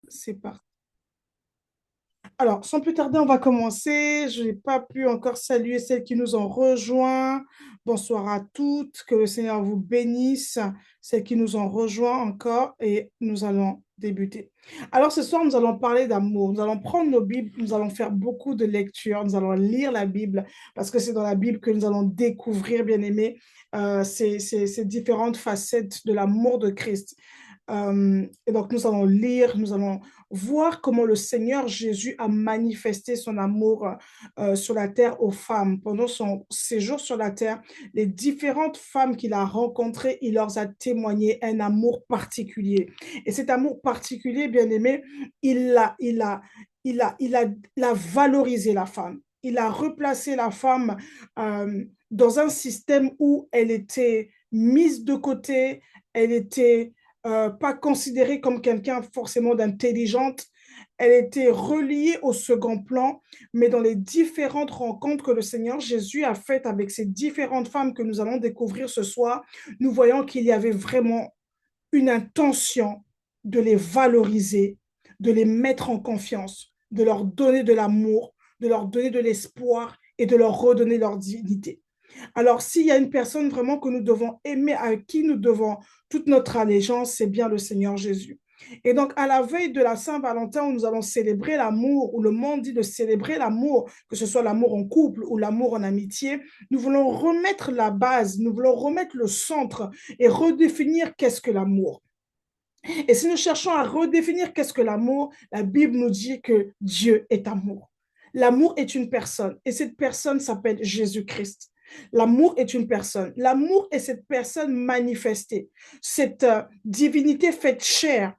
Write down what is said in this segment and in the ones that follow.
C'est parti. Alors, sans plus tarder, on va commencer. Je n'ai pas pu encore saluer celles qui nous ont rejoints. Bonsoir à toutes. Que le Seigneur vous bénisse. Celles qui nous ont rejoints encore. Et nous allons débuter. Alors, ce soir, nous allons parler d'amour. Nous allons prendre nos Bibles. Nous allons faire beaucoup de lectures. Nous allons lire la Bible parce que c'est dans la Bible que nous allons découvrir, bien aimé, ces différentes facettes de l'amour de Christ. Et donc, nous allons lire, nous allons voir comment le Seigneur Jésus a manifesté son amour sur la terre aux femmes. Pendant son séjour sur la terre, les différentes femmes qu'il a rencontrées, il leur a témoigné un amour particulier. Et cet amour particulier, bien aimé, il a valorisé la femme. Il a replacé la femme dans un système où elle était mise de côté, elle était pas considérée comme quelqu'un forcément d'intelligente. Elle était reliée au second plan, mais dans les différentes rencontres que le Seigneur Jésus a faites avec ces différentes femmes que nous allons découvrir ce soir, nous voyons qu'il y avait vraiment une intention de les valoriser, de les mettre en confiance, de leur donner de l'amour, de leur donner de l'espoir et de leur redonner leur dignité. Alors, s'il y a une personne vraiment que nous devons aimer, à qui nous devons toute notre allégeance, c'est bien le Seigneur Jésus. Et donc, à la veille de la Saint-Valentin, où nous allons célébrer l'amour, où le monde dit de célébrer l'amour, que ce soit l'amour en couple ou l'amour en amitié, nous voulons remettre la base, nous voulons remettre le centre et redéfinir qu'est-ce que l'amour. Et si nous cherchons à redéfinir qu'est-ce que l'amour, la Bible nous dit que Dieu est amour. L'amour est une personne et cette personne s'appelle Jésus-Christ. L'amour est une personne. L'amour est cette personne manifestée, cette divinité faite chair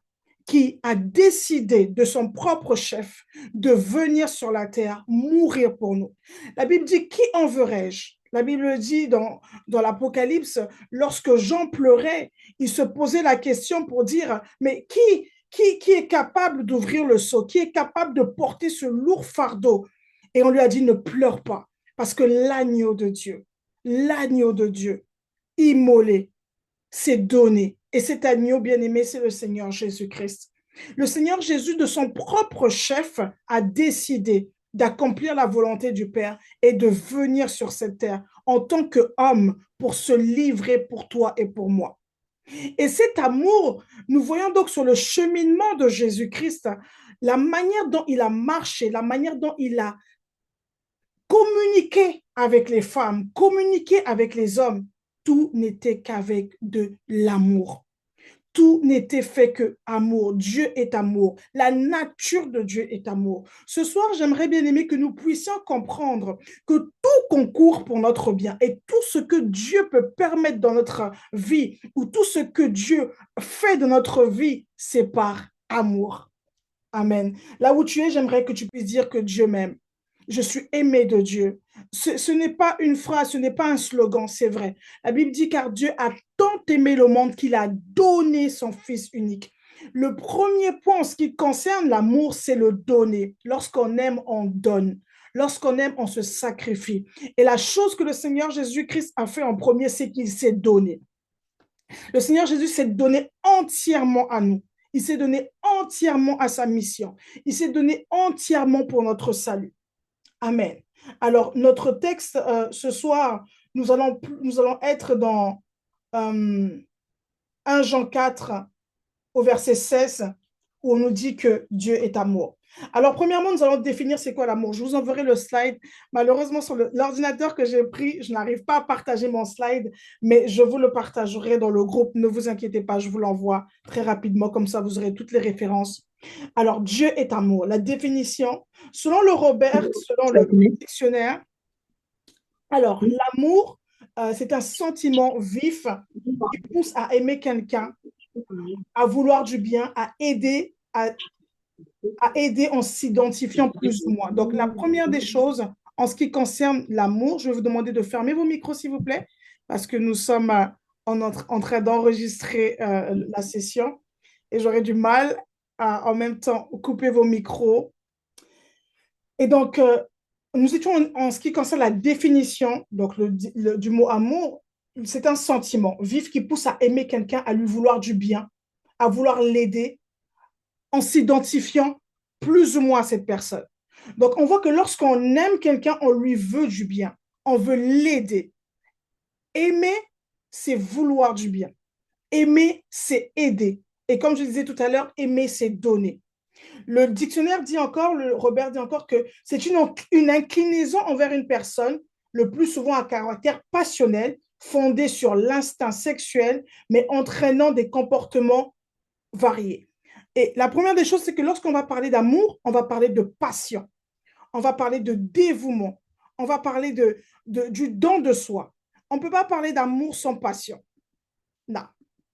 qui a décidé de son propre chef de venir sur la terre mourir pour nous. La Bible dit, qui enverrai-je? La Bible dit dans l'Apocalypse, lorsque Jean pleurait, il se posait la question pour dire, mais qui est capable d'ouvrir le seau? Qui est capable de porter ce lourd fardeau? Et on lui a dit, ne pleure pas, parce que l'agneau de Dieu, immolé, s'est donné. Et cet agneau bien-aimé, c'est le Seigneur Jésus-Christ. Le Seigneur Jésus, de son propre chef, a décidé d'accomplir la volonté du Père et de venir sur cette terre en tant qu'homme pour se livrer pour toi et pour moi. Et cet amour, nous voyons donc sur le cheminement de Jésus-Christ, la manière dont il a marché, la manière dont il a communiqué avec les femmes, communiqué avec les hommes, tout n'était qu'avec de l'amour. Tout n'était fait que amour. Dieu est amour. La nature de Dieu est amour. Ce soir, j'aimerais bien aimer que nous puissions comprendre que tout concourt pour notre bien et tout ce que Dieu peut permettre dans notre vie ou tout ce que Dieu fait dans notre vie, c'est par amour. Amen. Là où tu es, j'aimerais que tu puisses dire que Dieu m'aime. Je suis aimé de Dieu. Ce n'est pas une phrase, ce n'est pas un slogan, c'est vrai. La Bible dit car Dieu a tant aimé le monde qu'il a donné son Fils unique. Le premier point en ce qui concerne l'amour, c'est le donner. Lorsqu'on aime, on donne. Lorsqu'on aime, on se sacrifie. Et la chose que le Seigneur Jésus-Christ a fait en premier, c'est qu'il s'est donné. Le Seigneur Jésus s'est donné entièrement à nous. Il s'est donné entièrement à sa mission. Il s'est donné entièrement pour notre salut. Amen. Alors, notre texte ce soir, nous allons être dans 1 Jean 4 au verset 16 où on nous dit que Dieu est amour. Alors, premièrement, nous allons définir c'est quoi l'amour. Je vous enverrai le slide. Malheureusement, sur l'ordinateur que j'ai pris, je n'arrive pas à partager mon slide, mais je vous le partagerai dans le groupe. Ne vous inquiétez pas, je vous l'envoie très rapidement, comme ça vous aurez toutes les références. Alors, Dieu est amour. La définition, selon le Robert, selon le dictionnaire, alors l'amour, c'est un sentiment vif qui pousse à aimer quelqu'un, à vouloir du bien, à aider en s'identifiant plus ou moins. Donc, la première des choses, en ce qui concerne l'amour, je vais vous demander de fermer vos micros, s'il vous plaît, parce que nous sommes en train d'enregistrer la session et j'aurais du mal à en même temps couper vos micros. Et donc, nous étions en ce qui concerne la définition donc du mot amour, c'est un sentiment vif qui pousse à aimer quelqu'un, à lui vouloir du bien, à vouloir l'aider, en s'identifiant plus ou moins à cette personne. Donc, on voit que lorsqu'on aime quelqu'un, on lui veut du bien, on veut l'aider. Aimer, c'est vouloir du bien. Aimer, c'est aider. Et comme je disais tout à l'heure, aimer, c'est donner. Le dictionnaire dit encore, le Robert dit encore que c'est une inclinaison envers une personne, le plus souvent à caractère passionnel, fondée sur l'instinct sexuel, mais entraînant des comportements variés. Et la première des choses, c'est que lorsqu'on va parler d'amour, on va parler de passion, on va parler de dévouement, on va parler du don de soi. On ne peut pas parler d'amour sans passion. Non,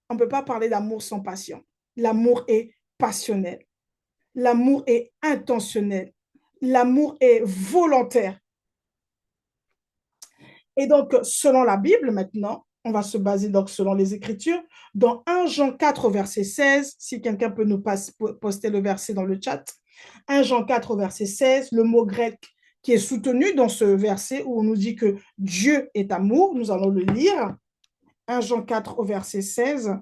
on ne peut pas parler d'amour sans passion. L'amour est passionnel. L'amour est intentionnel. L'amour est volontaire. Et donc, selon la Bible maintenant, on va se baser donc selon les Écritures, dans 1 Jean 4, verset 16, si quelqu'un peut nous poster le verset dans le chat, 1 Jean 4, verset 16, le mot grec qui est soutenu dans ce verset où on nous dit que Dieu est amour, nous allons le lire. 1 Jean 4 au verset 16.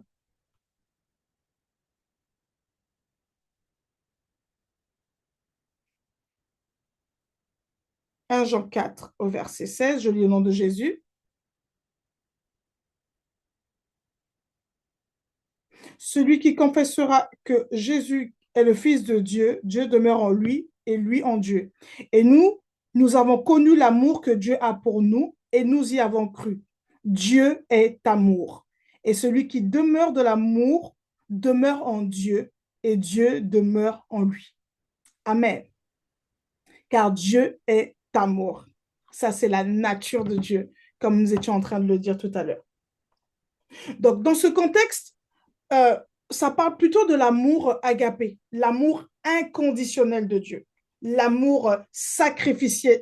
1 Jean 4 au verset 16, je lis au nom de Jésus. Celui qui confessera que Jésus est le Fils de Dieu, Dieu demeure en lui et lui en Dieu. Et nous avons connu l'amour que Dieu a pour nous et nous y avons cru. Dieu est amour. Et celui qui demeure de l'amour demeure en Dieu et Dieu demeure en lui. Amen. Car Dieu est amour. Ça, c'est la nature de Dieu, comme nous étions en train de le dire tout à l'heure. Donc, dans ce contexte, euh, ça parle plutôt de l'amour agapé, l'amour inconditionnel de Dieu, l'amour sacrificiel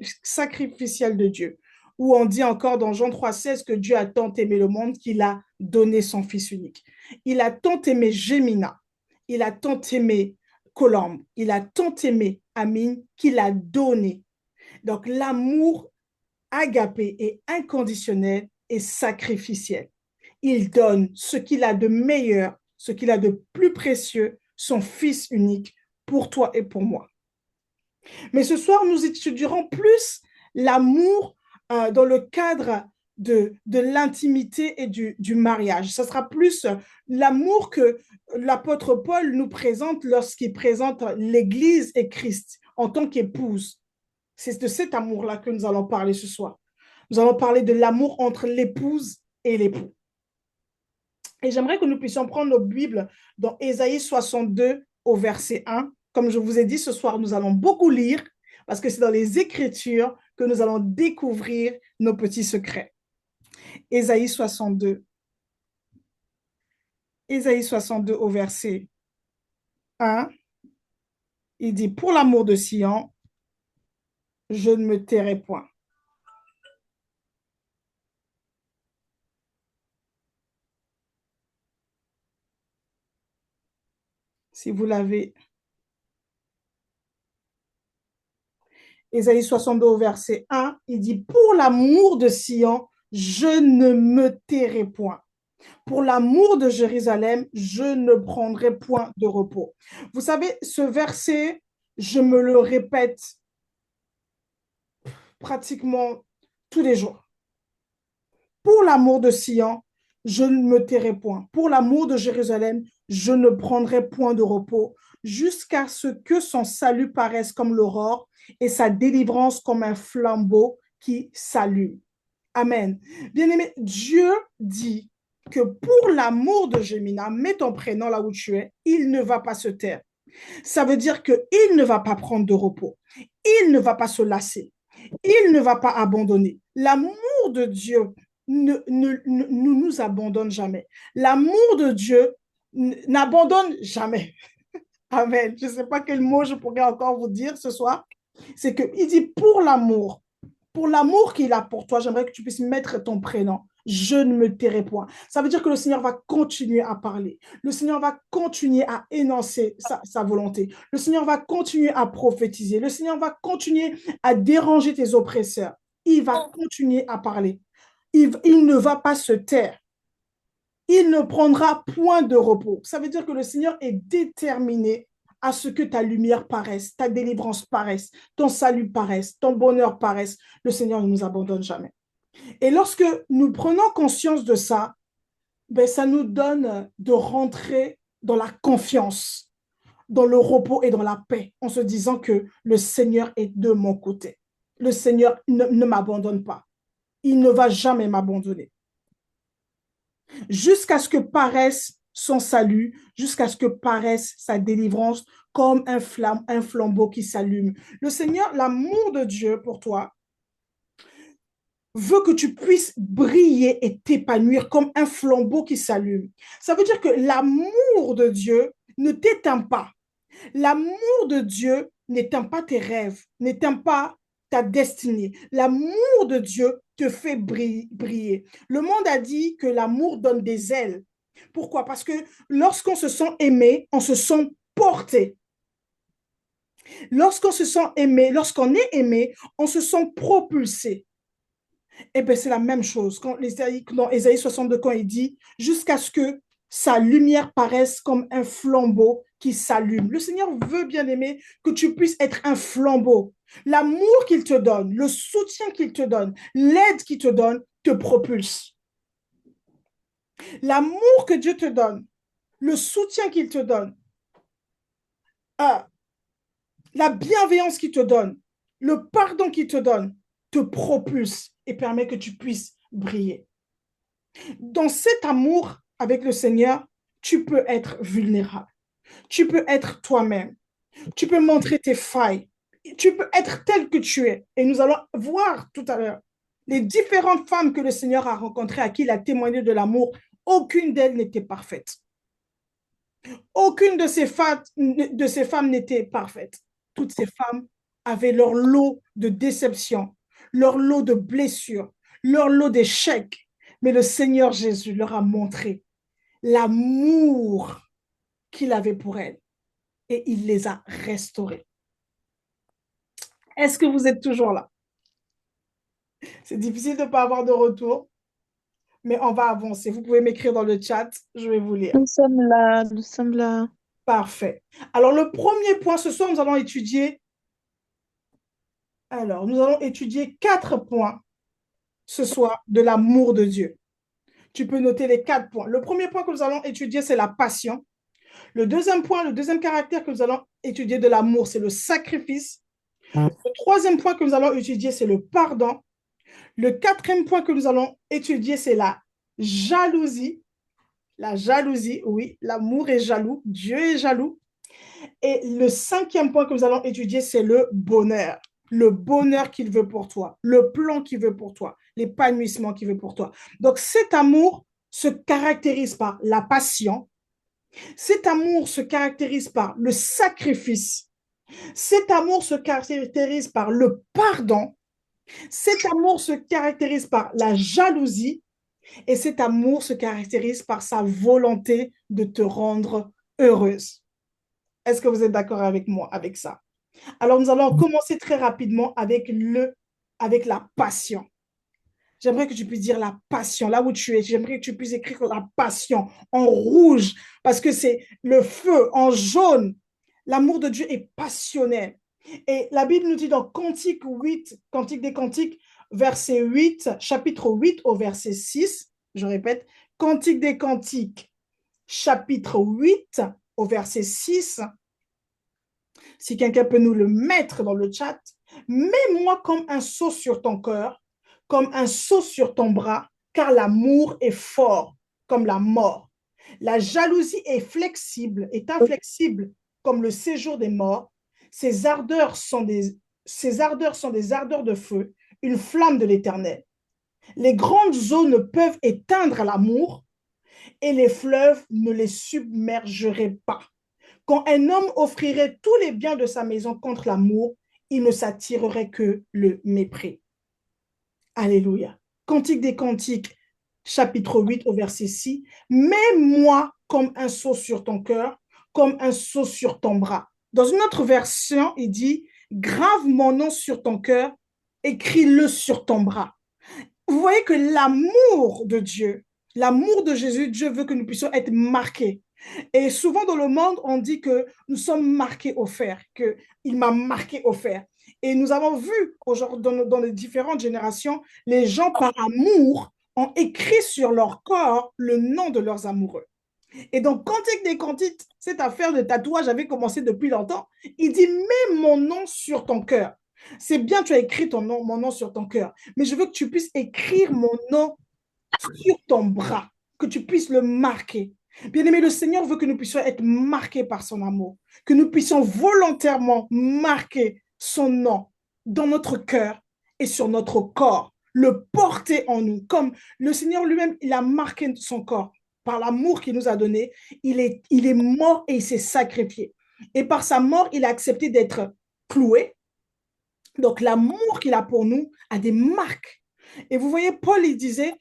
de Dieu, où on dit encore dans Jean 3,16 que Dieu a tant aimé le monde qu'il a donné son Fils unique. Il a tant aimé Gémina, il a tant aimé Colombe, il a tant aimé Amine qu'il a donné. Donc l'amour agapé et inconditionnel et sacrificiel. Il donne ce qu'il a de meilleur, ce qu'il a de plus précieux, son Fils unique pour toi et pour moi. Mais ce soir, nous étudierons plus l'amour dans le cadre de l'intimité et du mariage. Ce sera plus l'amour que l'apôtre Paul nous présente lorsqu'il présente l'Église et Christ en tant qu'épouse. C'est de cet amour-là que nous allons parler ce soir. Nous allons parler de l'amour entre l'épouse et l'époux. Et j'aimerais que nous puissions prendre nos Bibles dans Ésaïe 62 au verset 1. Comme je vous ai dit, ce soir, nous allons beaucoup lire parce que c'est dans les Écritures que nous allons découvrir nos petits secrets. Ésaïe 62. Ésaïe 62 au verset 1. Il dit, pour l'amour de Sion, je ne me tairai point. Si vous l'avez, Ésaïe 62 au verset 1, il dit, pour l'amour de Sion, je ne me tairai point. Pour l'amour de Jérusalem, je ne prendrai point de repos. Vous savez, ce verset, je me le répète pratiquement tous les jours. Pour l'amour de Sion, je ne me tairai point. Pour l'amour de Jérusalem, je ne prendrai point de repos jusqu'à ce que son salut paraisse comme l'aurore et sa délivrance comme un flambeau qui s'allume. Amen. Bien-aimé, Dieu dit que pour l'amour de Gémina, mets ton prénom là où tu es, il ne va pas se taire. Ça veut dire qu'il ne va pas prendre de repos. Il ne va pas se lasser. Il ne va pas abandonner. L'amour de Dieu ne nous abandonne jamais. L'amour de Dieu n'abandonne jamais. Amen. Je ne sais pas quel mot je pourrais encore vous dire ce soir. C'est qu'il dit pour l'amour qu'il a pour toi, j'aimerais que tu puisses mettre ton prénom. Je ne me tairai point. Ça veut dire que le Seigneur va continuer à parler. Le Seigneur va continuer à énoncer sa volonté. Le Seigneur va continuer à prophétiser. Le Seigneur va continuer à déranger tes oppresseurs. Il va continuer à parler. Il ne va pas se taire. Il ne prendra point de repos. Ça veut dire que le Seigneur est déterminé à ce que ta lumière paraisse, ta délivrance paraisse, ton salut paraisse, ton bonheur paraisse. Le Seigneur ne nous abandonne jamais. Et lorsque nous prenons conscience de ça, ben, ça nous donne de rentrer dans la confiance, dans le repos et dans la paix, en se disant que le Seigneur est de mon côté. Le Seigneur ne m'abandonne pas. Il ne va jamais m'abandonner. Jusqu'à ce que paraisse son salut, jusqu'à ce que paraisse sa délivrance comme un flambeau qui s'allume. Le Seigneur, l'amour de Dieu pour toi, veut que tu puisses briller et t'épanouir comme un flambeau qui s'allume. Ça veut dire que l'amour de Dieu ne t'éteint pas. L'amour de Dieu n'éteint pas tes rêves, n'éteint pas ta destinée. L'amour de Dieu te fait briller. Le monde a dit que l'amour donne des ailes. Pourquoi? Parce que lorsqu'on se sent aimé, on se sent porté. Lorsqu'on se sent aimé, lorsqu'on est aimé, on se sent propulsé. Eh bien, c'est la même chose. Dans Ésaïe 62, quand il dit « Jusqu'à ce que sa lumière paraisse comme un flambeau qui s'allume ». Le Seigneur veut, bien aimé, que tu puisses être un flambeau. L'amour qu'il te donne, le soutien qu'il te donne, l'aide qu'il te donne, te propulse. L'amour que Dieu te donne, le soutien qu'il te donne, la bienveillance qu'il te donne, le pardon qu'il te donne, te propulse et permet que tu puisses briller. Dans cet amour avec le Seigneur, tu peux être vulnérable. Tu peux être toi-même. Tu peux montrer tes failles. Tu peux être tel que tu es. Et nous allons voir tout à l'heure les différentes femmes que le Seigneur a rencontrées, à qui il a témoigné de l'amour. Aucune d'elles n'était parfaite. Aucune de ces femmes n'était parfaite. Toutes ces femmes avaient leur lot de déceptions, leur lot de blessures, leur lot d'échecs. Mais le Seigneur Jésus leur a montré l'amour qu'il avait pour elles et il les a restaurées. Est-ce que vous êtes toujours là? C'est difficile de ne pas avoir de retour, mais on va avancer. Vous pouvez m'écrire dans le chat, je vais vous lire. Nous sommes là, nous sommes là. Parfait. Alors, le premier point, ce soir, nous allons étudier. Alors, nous allons étudier 4 points ce soir de l'amour de Dieu. Tu peux noter les 4 points. Le premier point que nous allons étudier, c'est la passion. Le deuxième point, le deuxième caractère que nous allons étudier de l'amour, c'est le sacrifice. Le troisième point que nous allons étudier, c'est le pardon. Le quatrième point que nous allons étudier, c'est la jalousie. La jalousie, oui, l'amour est jaloux, Dieu est jaloux. Et le cinquième point que nous allons étudier, c'est le bonheur. Le bonheur qu'il veut pour toi, le plan qu'il veut pour toi, l'épanouissement qu'il veut pour toi. Donc cet amour se caractérise par la passion. Cet amour se caractérise par le sacrifice. Cet amour se caractérise par le pardon. Cet amour se caractérise par la jalousie. Et cet amour se caractérise par sa volonté de te rendre heureuse. Est-ce que vous êtes d'accord avec moi avec ça? Alors, nous allons commencer très rapidement avec la passion. J'aimerais que tu puisses dire la passion, là où tu es. J'aimerais que tu puisses écrire la passion en rouge, parce que c'est le feu, en jaune. L'amour de Dieu est passionnel. Et la Bible nous dit dans Cantique 8, Cantique des Cantiques, verset 8, chapitre 8 au verset 6, je répète, Cantique des Cantiques, chapitre 8 au verset 6, si quelqu'un peut nous le mettre dans le chat, mets-moi comme un sceau sur ton cœur, comme un sceau sur ton bras, car l'amour est fort comme la mort. La jalousie est inflexible comme le séjour des morts. Ses ardeurs sont des ardeurs de feu, une flamme de l'Éternel. Les grandes eaux ne peuvent éteindre l'amour et les fleuves ne les submergeraient pas. Quand un homme offrirait tous les biens de sa maison contre l'amour, il ne s'attirerait que le mépris. Alléluia. Cantique des Cantiques, chapitre 8 au verset 6. Mets-moi comme un sceau sur ton cœur, comme un sceau sur ton bras. Dans une autre version, il dit, grave mon nom sur ton cœur, écris-le sur ton bras. Vous voyez que l'amour de Dieu, l'amour de Jésus, Dieu veut que nous puissions être marqués. Et souvent dans le monde, on dit que nous sommes marqués au fer, qu'il m'a marqué au fer. Et nous avons vu aujourd'hui dans les différentes générations, les gens par amour ont écrit sur leur corps le nom de leurs amoureux. Et donc, Cantique des Cantiques, cette affaire de tatouage avait commencé depuis longtemps. Il dit, mets mon nom sur ton cœur. C'est bien, tu as écrit ton nom, mon nom sur ton cœur, mais je veux que tu puisses écrire mon nom sur ton bras, que tu puisses le marquer. Bien-aimé, le Seigneur veut que nous puissions être marqués par son amour, que nous puissions volontairement marquer son nom dans notre cœur et sur notre corps, le porter en nous, comme le Seigneur lui-même, il a marqué son corps par l'amour qu'il nous a donné. Il est mort et il s'est sacrifié. Et par sa mort, il a accepté d'être cloué. Donc, l'amour qu'il a pour nous a des marques. Et vous voyez, Paul, il disait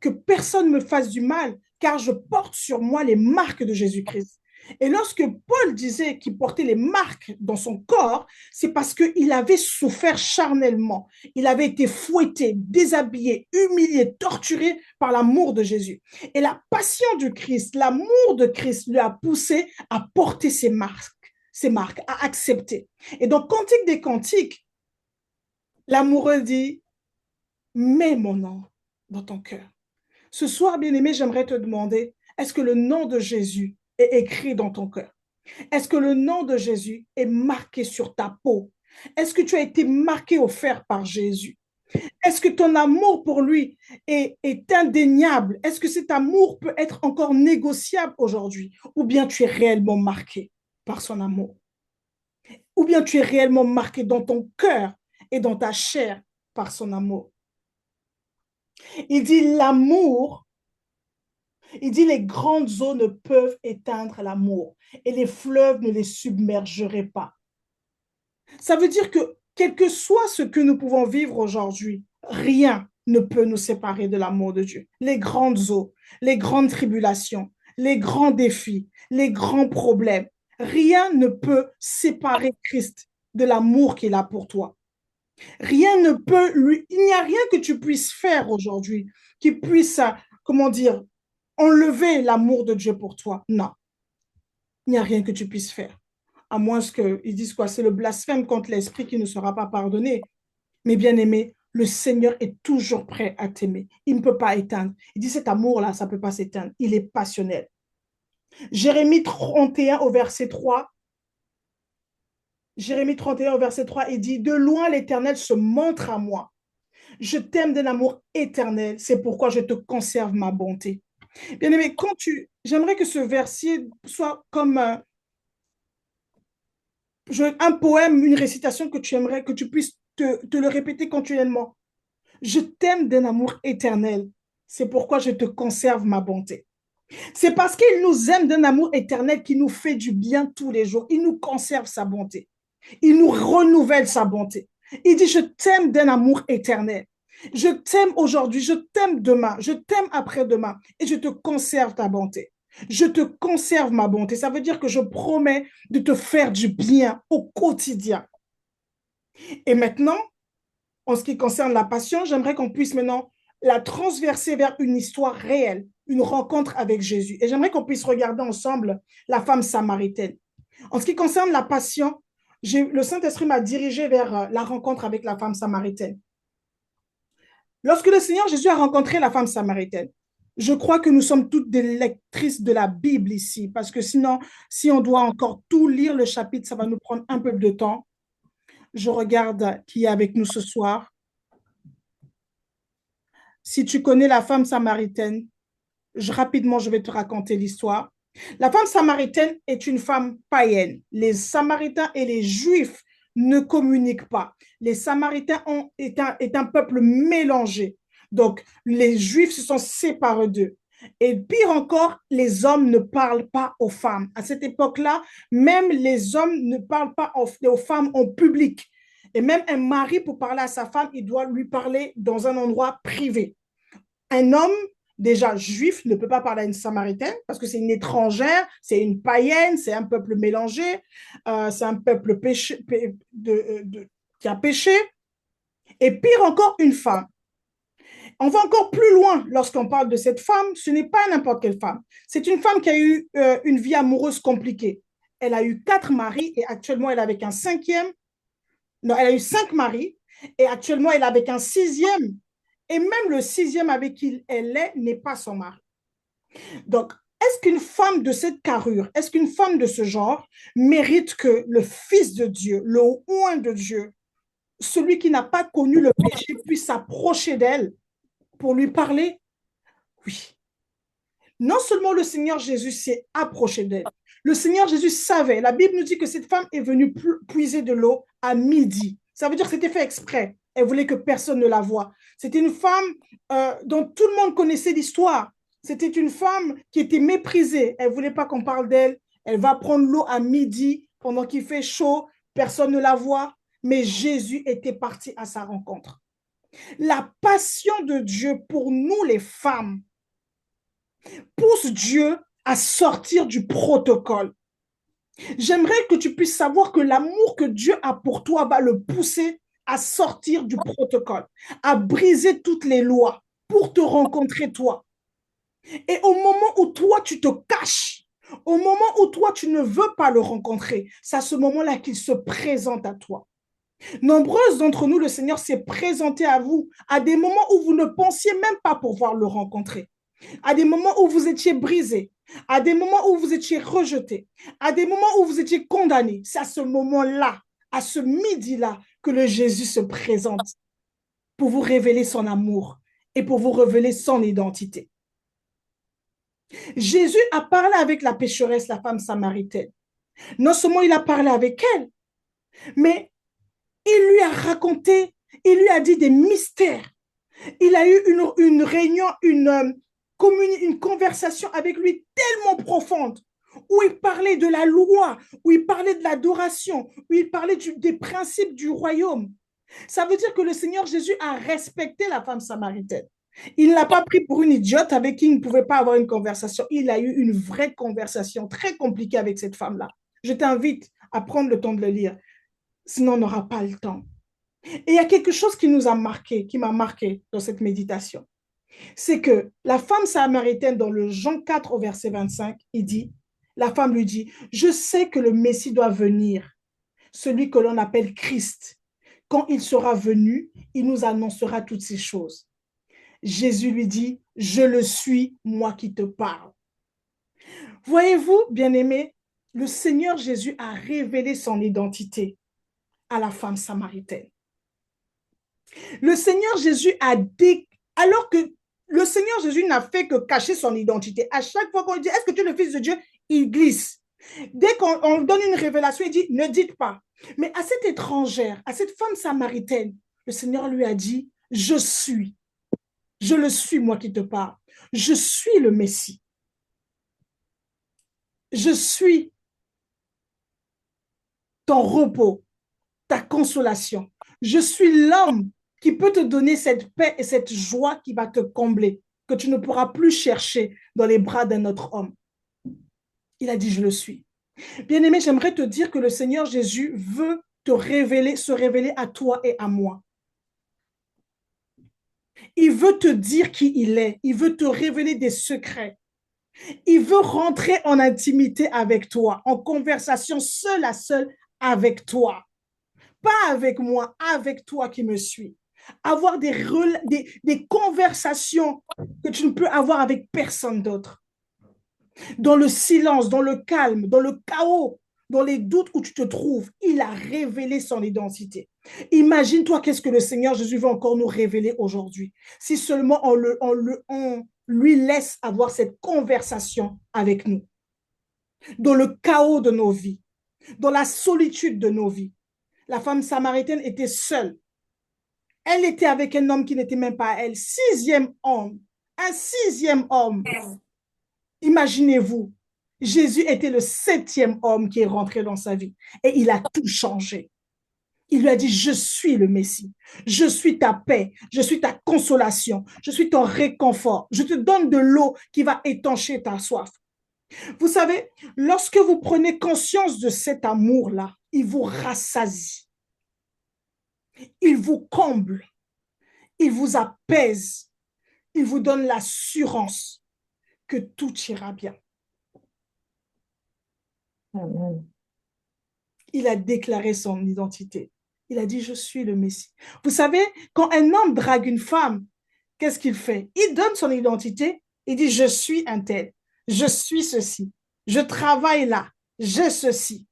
que personne ne me fasse du mal, car je porte sur moi les marques de Jésus-Christ. Et lorsque Paul disait qu'il portait les marques dans son corps, c'est parce qu'il avait souffert charnellement. Il avait été fouetté, déshabillé, humilié, torturé par l'amour de Jésus. Et la passion du Christ, l'amour de Christ lui a poussé à porter ces marques, à accepter. Et donc, Cantique des Cantiques, l'amoureux dit, mets mon nom dans ton cœur. Ce soir, bien-aimé, j'aimerais te demander, est-ce que le nom de Jésus est écrit dans ton cœur? Est-ce que le nom de Jésus est marqué sur ta peau? Est-ce que tu as été marqué au fer par Jésus? Est-ce que ton amour pour lui est indéniable? Est-ce que cet amour peut être encore négociable aujourd'hui? Ou bien tu es réellement marqué par son amour? Ou bien tu es réellement marqué dans ton cœur et dans ta chair par son amour? Il dit l'amour, il dit les grandes eaux ne peuvent éteindre l'amour et les fleuves ne les submergeraient pas. Ça veut dire que quel que soit ce que nous pouvons vivre aujourd'hui, rien ne peut nous séparer de l'amour de Dieu. Les grandes eaux, les grandes tribulations, les grands défis, les grands problèmes, rien ne peut séparer Christ de l'amour qu'il a pour toi. Rien ne peut lui, il n'y a rien que tu puisses faire aujourd'hui qui puisse, comment dire, enlever l'amour de Dieu pour toi. Non, il n'y a rien que tu puisses faire. À moins qu'ils disent quoi, c'est le blasphème contre l'esprit qui ne sera pas pardonné. Mais bien aimé, le Seigneur est toujours prêt à t'aimer. Il ne peut pas éteindre. Il dit cet amour-là, ça ne peut pas s'éteindre. Il est passionnel. Jérémie 31 au verset 3. Jérémie 31 au verset 3, il dit, de loin l'Éternel se montre à moi. Je t'aime d'un amour éternel, c'est pourquoi je te conserve ma bonté. Bien aimé, j'aimerais que ce verset soit comme un poème, une récitation que tu aimerais que tu puisses te le répéter continuellement. Je t'aime d'un amour éternel, c'est pourquoi je te conserve ma bonté. C'est parce qu'il nous aime d'un amour éternel qui nous fait du bien tous les jours. Il nous conserve sa bonté. Il nous renouvelle sa bonté. Il dit, je t'aime d'un amour éternel. Je t'aime aujourd'hui, je t'aime demain, je t'aime après-demain et je te conserve ta bonté. Je te conserve ma bonté. Ça veut dire que je promets de te faire du bien au quotidien. Et maintenant, en ce qui concerne la passion, j'aimerais qu'on puisse maintenant la transverser vers une histoire réelle, une rencontre avec Jésus. Et j'aimerais qu'on puisse regarder ensemble la femme samaritaine. En ce qui concerne la passion, le Saint-Esprit m'a dirigé vers la rencontre avec la femme samaritaine. Lorsque le Seigneur Jésus a rencontré la femme samaritaine, je crois que nous sommes toutes des lectrices de la Bible ici, parce que sinon, si on doit encore tout lire le chapitre, ça va nous prendre un peu de temps. Je regarde qui est avec nous ce soir. Si tu connais la femme samaritaine, rapidement, je vais te raconter l'histoire. La femme samaritaine est une femme païenne. Les Samaritains et les Juifs ne communiquent pas. Les Samaritains est un peuple mélangé. Donc, les Juifs se sont séparés d'eux. Et pire encore, les hommes ne parlent pas aux femmes. À cette époque-là, même les hommes ne parlent pas aux femmes en public. Et même un mari, pour parler à sa femme, il doit lui parler dans un endroit privé. Un homme déjà juif ne peut pas parler à une samaritaine parce que c'est une étrangère, c'est une païenne, c'est un peuple mélangé, c'est un peuple qui a péché. Et pire encore, une femme. On va encore plus loin lorsqu'on parle de cette femme. Ce n'est pas n'importe quelle femme. C'est une femme qui a eu une vie amoureuse compliquée. Elle a eu 4 maris et actuellement elle est avec un cinquième. Non, elle a eu 5 maris et actuellement elle est avec un sixième. Et même le sixième avec qui elle est n'est pas son mari. Donc, est-ce qu'une femme de cette carrure, est-ce qu'une femme de ce genre mérite que le Fils de Dieu, le oint de Dieu, celui qui n'a pas connu le péché, puisse s'approcher d'elle pour lui parler? Oui. Non seulement le Seigneur Jésus s'est approché d'elle, le Seigneur Jésus savait. La Bible nous dit que cette femme est venue puiser de l'eau à midi. Ça veut dire que c'était fait exprès. Elle voulait que personne ne la voie. C'était une femme dont tout le monde connaissait l'histoire. C'était une femme qui était méprisée. Elle ne voulait pas qu'on parle d'elle. Elle va prendre l'eau à midi pendant qu'il fait chaud. Personne ne la voit. Mais Jésus était parti à sa rencontre. La passion de Dieu pour nous, les femmes, pousse Dieu à sortir du protocole. J'aimerais que tu puisses savoir que l'amour que Dieu a pour toi va le pousser à sortir du protocole, à briser toutes les lois pour te rencontrer toi. Et au moment où toi, tu te caches, au moment où toi, tu ne veux pas le rencontrer, c'est à ce moment-là qu'il se présente à toi. Nombreuses d'entre nous, le Seigneur s'est présenté à vous à des moments où vous ne pensiez même pas pouvoir le rencontrer, à des moments où vous étiez brisé, à des moments où vous étiez rejeté, à des moments où vous étiez condamné. C'est à ce moment-là, à ce midi-là, que le Jésus se présente pour vous révéler son amour et pour vous révéler son identité. Jésus a parlé avec la pécheresse, la femme samaritaine. Non seulement il a parlé avec elle, mais il lui a raconté, il lui a dit des mystères. Il a eu une réunion, une conversation avec lui tellement profonde, où il parlait de la loi, où il parlait de l'adoration, où il parlait des principes du royaume. Ça veut dire que le Seigneur Jésus a respecté la femme samaritaine. Il ne l'a pas pris pour une idiote avec qui il ne pouvait pas avoir une conversation. Il a eu une vraie conversation très compliquée avec cette femme-là. Je t'invite à prendre le temps de le lire, sinon on n'aura pas le temps. Et il y a quelque chose qui nous a marqué, qui m'a marqué dans cette méditation. C'est que la femme samaritaine, dans le Jean 4 au verset 25, la femme lui dit, je sais que le Messie doit venir, celui que l'on appelle Christ. Quand il sera venu, il nous annoncera toutes ces choses. Jésus lui dit, je le suis, moi qui te parle. Voyez-vous, bien-aimés, le Seigneur Jésus a révélé son identité à la femme samaritaine. Le Seigneur Jésus alors que le Seigneur Jésus n'a fait que cacher son identité. À chaque fois qu'on lui dit, est-ce que tu es le Fils de Dieu? Il glisse. Dès qu'on donne une révélation, il dit, ne dites pas. Mais à cette étrangère, à cette femme samaritaine, le Seigneur lui a dit, je suis. Je le suis, moi qui te parle. Je suis le Messie. Je suis ton repos, ta consolation. Je suis l'homme qui peut te donner cette paix et cette joie qui va te combler, que tu ne pourras plus chercher dans les bras d'un autre homme. Il a dit, je le suis. Bien-aimé, j'aimerais te dire que le Seigneur Jésus veut te révéler, se révéler à toi et à moi. Il veut te dire qui il est. Il veut te révéler des secrets. Il veut rentrer en intimité avec toi, en conversation seul à seul avec toi. Pas avec moi, avec toi qui me suis. Avoir des conversations que tu ne peux avoir avec personne d'autre. Dans le silence, dans le calme, dans le chaos, dans les doutes où tu te trouves, il a révélé son identité. Imagine-toi qu'est-ce que le Seigneur Jésus veut encore nous révéler aujourd'hui. Si seulement on lui laisse avoir cette conversation avec nous. Dans le chaos de nos vies, dans la solitude de nos vies. La femme samaritaine était seule. Elle était avec un homme qui n'était même pas elle. Sixième homme. Un sixième homme. Imaginez-vous. Jésus était le septième homme qui est rentré dans sa vie. Et il a tout changé. Il lui a dit, je suis le Messie. Je suis ta paix. Je suis ta consolation. Je suis ton réconfort. Je te donne de l'eau qui va étancher ta soif. Vous savez, lorsque vous prenez conscience de cet amour-là, il vous rassasie. Il vous comble. Il vous apaise. il vous donne l'assurance que tout ira bien. Amen. Il a déclaré son identité. Il a dit, je suis le Messie. Vous savez, quand un homme drague une femme, qu'est-ce qu'il fait? Il donne son identité. Il dit, je suis un tel. Je suis ceci. Je travaille là. J'ai ceci.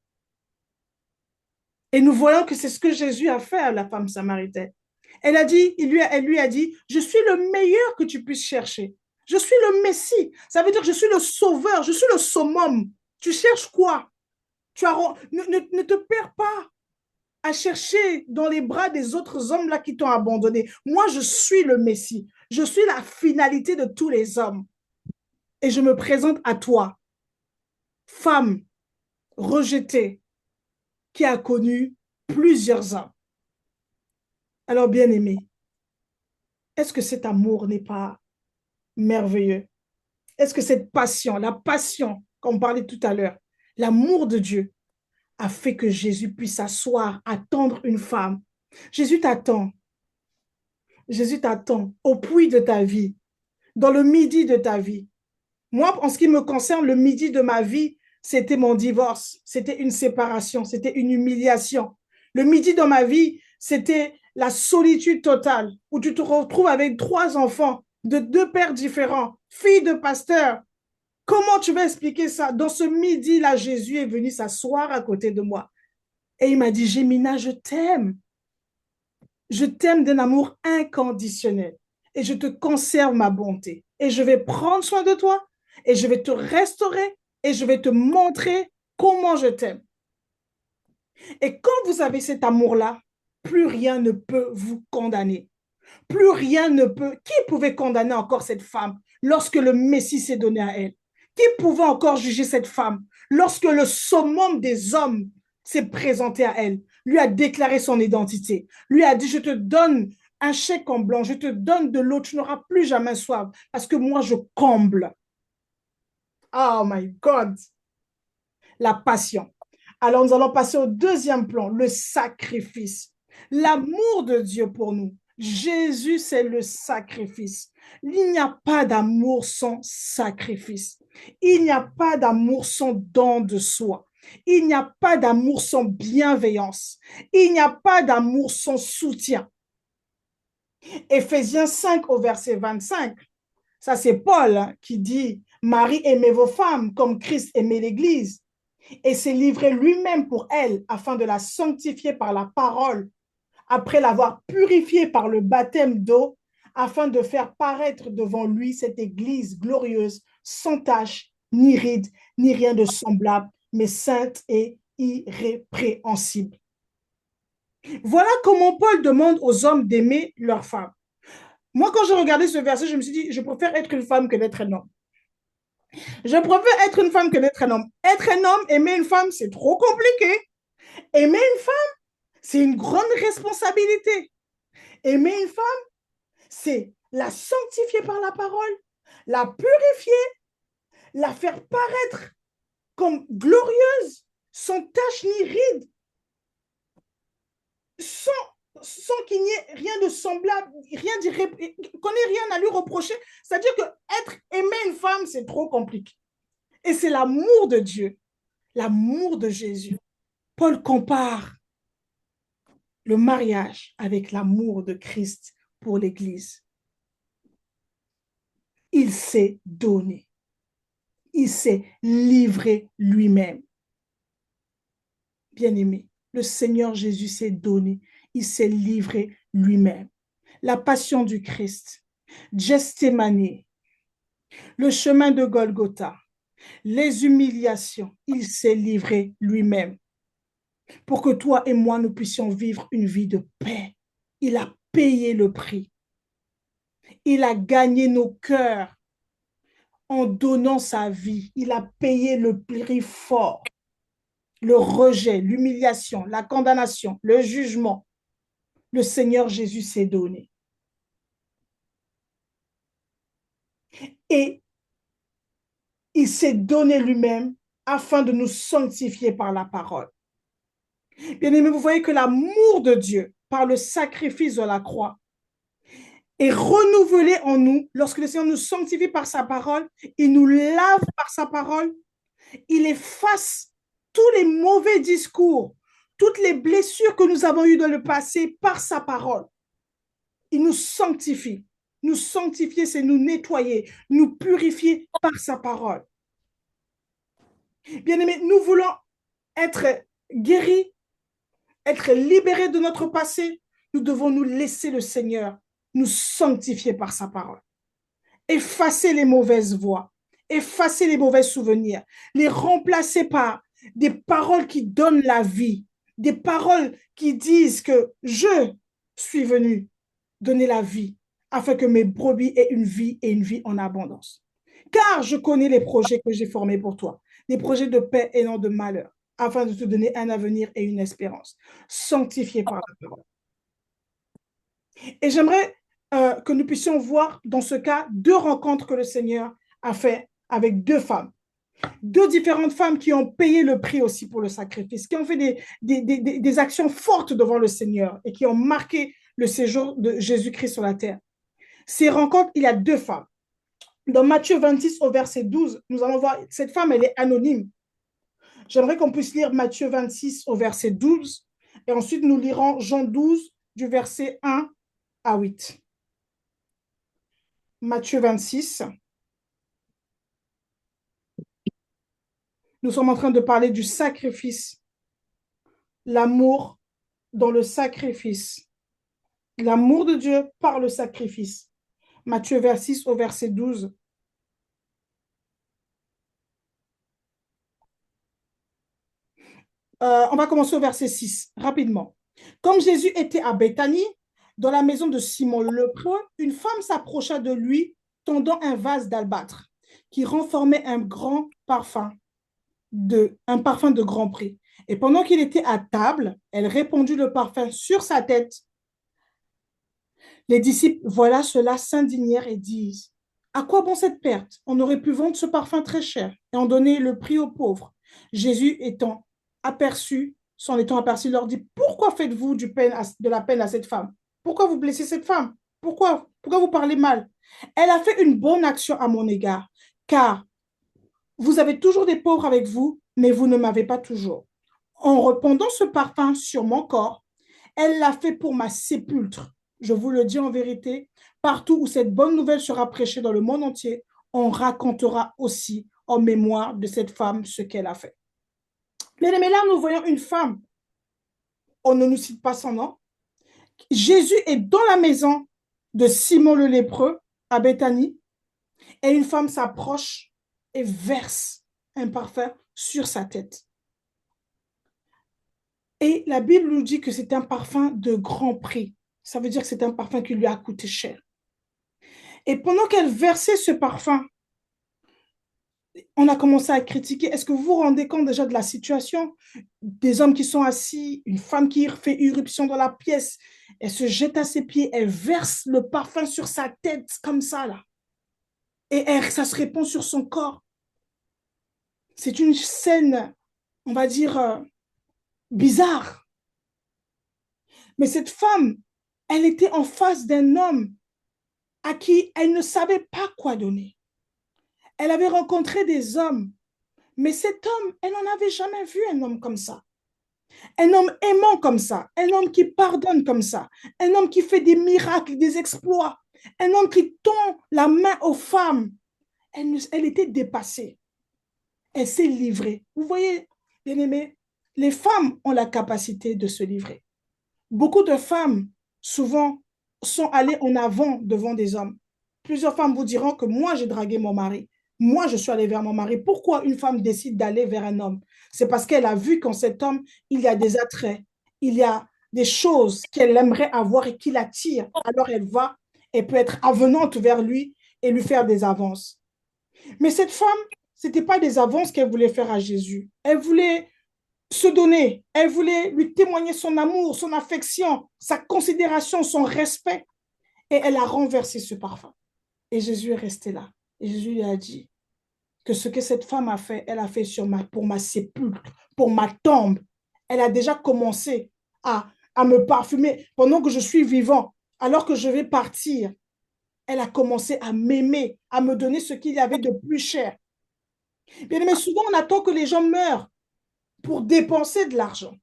Et nous voyons que c'est ce que Jésus a fait à la femme samaritaine. Elle lui a dit, je suis le meilleur que tu puisses chercher. Je suis le Messie. Ça veut dire, je suis le sauveur. Je suis le summum. Tu cherches quoi? Ne te perds pas à chercher dans les bras des autres hommes là qui t'ont abandonné. Moi, je suis le Messie. Je suis la finalité de tous les hommes. Et je me présente à toi, femme rejetée, qui a connu plusieurs hommes. Alors, bien-aimé, est-ce que cet amour n'est pas merveilleux? Est-ce que cette passion, la passion, comme on parlait tout à l'heure, l'amour de Dieu a fait que Jésus puisse s'asseoir, attendre une femme? Jésus t'attend. Jésus t'attend au puits de ta vie, dans le midi de ta vie. Moi, en ce qui me concerne, le midi de ma vie, c'était mon divorce, c'était une séparation, c'était une humiliation. Le midi de ma vie, c'était la solitude totale, où tu te retrouves avec 3 enfants de 2 pères différents, filles de pasteurs. Comment tu vas expliquer ça? Dans ce midi-là, Jésus est venu s'asseoir à côté de moi. Et il m'a dit, Gémina, je t'aime. Je t'aime d'un amour inconditionnel et je te conserve ma bonté et je vais prendre soin de toi et je vais te restaurer et je vais te montrer comment je t'aime. Et quand vous avez cet amour-là, plus rien ne peut vous condamner. Plus rien ne peut. Qui pouvait condamner encore cette femme lorsque le Messie s'est donné à elle? Qui pouvait encore juger cette femme lorsque le summum des hommes s'est présenté à elle, lui a déclaré son identité, lui a dit, je te donne un chèque en blanc, je te donne de l'eau, tu n'auras plus jamais soif parce que moi, je comble. Oh my God! La passion. Alors, nous allons passer au deuxième plan, le sacrifice. L'amour de Dieu pour nous. Jésus, c'est le sacrifice. Il n'y a pas d'amour sans sacrifice. Il n'y a pas d'amour sans don de soi. Il n'y a pas d'amour sans bienveillance. Il n'y a pas d'amour sans soutien. Éphésiens 5 au verset 25, ça c'est Paul qui dit, Marie, aimez vos femmes comme Christ aimait l'Église et s'est livré lui-même pour elle afin de la sanctifier par la parole, après l'avoir purifiée par le baptême d'eau, afin de faire paraître devant lui cette Église glorieuse, sans tache, ni ride, ni rien de semblable, mais sainte et irrépréhensible. Voilà comment Paul demande aux hommes d'aimer leurs femmes. Moi, quand j'ai regardé ce verset, je me suis dit, je préfère être une femme que d'être un homme. Je préfère être une femme que d'être un homme. Être un homme, aimer une femme, c'est trop compliqué. Aimer une femme, c'est une grande responsabilité. Aimer une femme, c'est la sanctifier par la parole, la purifier, la faire paraître comme glorieuse, sans tache ni ride, sans qu'il n'y ait rien de semblable, qu'on n'ait rien à lui reprocher. C'est-à-dire que aimer une femme, c'est trop compliqué. Et c'est l'amour de Dieu, l'amour de Jésus. Paul compare le mariage avec l'amour de Christ pour l'Église. Il s'est donné. Il s'est livré lui-même. Bien-aimé, le Seigneur Jésus s'est donné. Il s'est livré lui-même. La passion du Christ, Gethsémani, le chemin de Golgotha, les humiliations, il s'est livré lui-même pour que toi et moi, nous puissions vivre une vie de paix. Il a payé le prix. Il a gagné nos cœurs en donnant sa vie. Il a payé le prix fort, le rejet, l'humiliation, la condamnation, le jugement. Le Seigneur Jésus s'est donné. Et il s'est donné lui-même afin de nous sanctifier par la parole. Bien aimé, vous voyez que l'amour de Dieu, par le sacrifice de la croix, est renouvelé en nous. Lorsque le Seigneur nous sanctifie par sa parole, il nous lave par sa parole, il efface tous les mauvais discours, toutes les blessures que nous avons eues dans le passé par sa parole. Il nous sanctifie. Nous sanctifier, c'est nous nettoyer, nous purifier par sa parole. Bien-aimés, nous voulons être guéris, être libérés de notre passé. Nous devons nous laisser le Seigneur nous sanctifier par sa parole. Effacer les mauvaises voies, effacer les mauvais souvenirs, les remplacer par des paroles qui donnent la vie, des paroles qui disent que je suis venu donner la vie afin que mes brebis aient une vie et une vie en abondance. Car je connais les projets que j'ai formés pour toi, des projets de paix et non de malheur, afin de te donner un avenir et une espérance, sanctifiés par la parole. Et j'aimerais que nous puissions voir dans ce cas deux rencontres que le Seigneur a fait avec deux femmes. Deux différentes femmes qui ont payé le prix aussi pour le sacrifice, qui ont fait des actions fortes devant le Seigneur et qui ont marqué le séjour de Jésus-Christ sur la terre. Ces rencontres, il y a deux femmes. Dans Matthieu 26 au verset 12, nous allons voir, cette femme, elle est anonyme. J'aimerais qu'on puisse lire Matthieu 26 au verset 12 et ensuite nous lirons Jean 12 du verset 1 à 8. Matthieu 26. Nous sommes en train de parler du sacrifice, l'amour dans le sacrifice, l'amour de Dieu par le sacrifice. Matthieu 26 au verset 12. On va commencer au verset 6, rapidement. Comme Jésus était à Béthanie, dans la maison de Simon le lépreux, une femme s'approcha de lui, tendant un vase d'albâtre qui renfermait un parfum de grand prix. Et pendant qu'il était à table, elle répandit le parfum sur sa tête. Les disciples, voilà cela, s'indignèrent et disent, à quoi bon cette perte? On aurait pu vendre ce parfum très cher et en donner le prix aux pauvres. Jésus s'en étant aperçu, leur dit, pourquoi faites-vous de la peine à cette femme? Pourquoi vous blessez cette femme? Pourquoi vous parlez mal? Elle a fait une bonne action à mon égard, car vous avez toujours des pauvres avec vous, mais vous ne m'avez pas toujours. En répandant ce parfum sur mon corps, elle l'a fait pour ma sépulture. Je vous le dis en vérité, partout où cette bonne nouvelle sera prêchée dans le monde entier, on racontera aussi en mémoire de cette femme ce qu'elle a fait. Mais là, nous voyons une femme. On ne nous cite pas son nom. Jésus est dans la maison de Simon le lépreux à Béthanie et une femme s'approche et verse un parfum sur sa tête. Et la Bible nous dit que c'est un parfum de grand prix. Ça veut dire que c'est un parfum qui lui a coûté cher. Et pendant qu'elle versait ce parfum, on a commencé à critiquer. Est-ce que vous vous rendez compte déjà de la situation? Des hommes qui sont assis, une femme qui fait irruption dans la pièce, elle se jette à ses pieds, elle verse le parfum sur sa tête comme ça, là. Et ça se répand sur son corps. C'est une scène, on va dire, bizarre. Mais cette femme, elle était en face d'un homme à qui elle ne savait pas quoi donner. Elle avait rencontré des hommes, mais cet homme, elle n'en avait jamais vu un homme comme ça. Un homme aimant comme ça, un homme qui pardonne comme ça, un homme qui fait des miracles, des exploits, un homme qui tend la main aux femmes. Elle était dépassée. Elle s'est livrée. Vous voyez, bien-aimés, les femmes ont la capacité de se livrer. Beaucoup de femmes, souvent, sont allées en avant devant des hommes. Plusieurs femmes vous diront que moi, j'ai dragué mon mari. Moi, je suis allée vers mon mari. Pourquoi une femme décide d'aller vers un homme? C'est parce qu'elle a vu qu'en cet homme, il y a des attraits, il y a des choses qu'elle aimerait avoir et qui l'attirent. Alors elle va, elle peut être avenante vers lui et lui faire des avances. Mais cette femme, ce n'était pas des avances qu'elle voulait faire à Jésus. Elle voulait se donner. Elle voulait lui témoigner son amour, son affection, sa considération, son respect. Et elle a renversé ce parfum. Et Jésus est resté là. Et Jésus lui a dit que ce que cette femme a fait, elle a fait pour ma sépulcre, pour ma tombe. Elle a déjà commencé à me parfumer pendant que je suis vivant, alors que je vais partir. Elle a commencé à m'aimer, à me donner ce qu'il y avait de plus cher. Bien aimé, souvent on attend que les gens meurent pour dépenser de l'argent,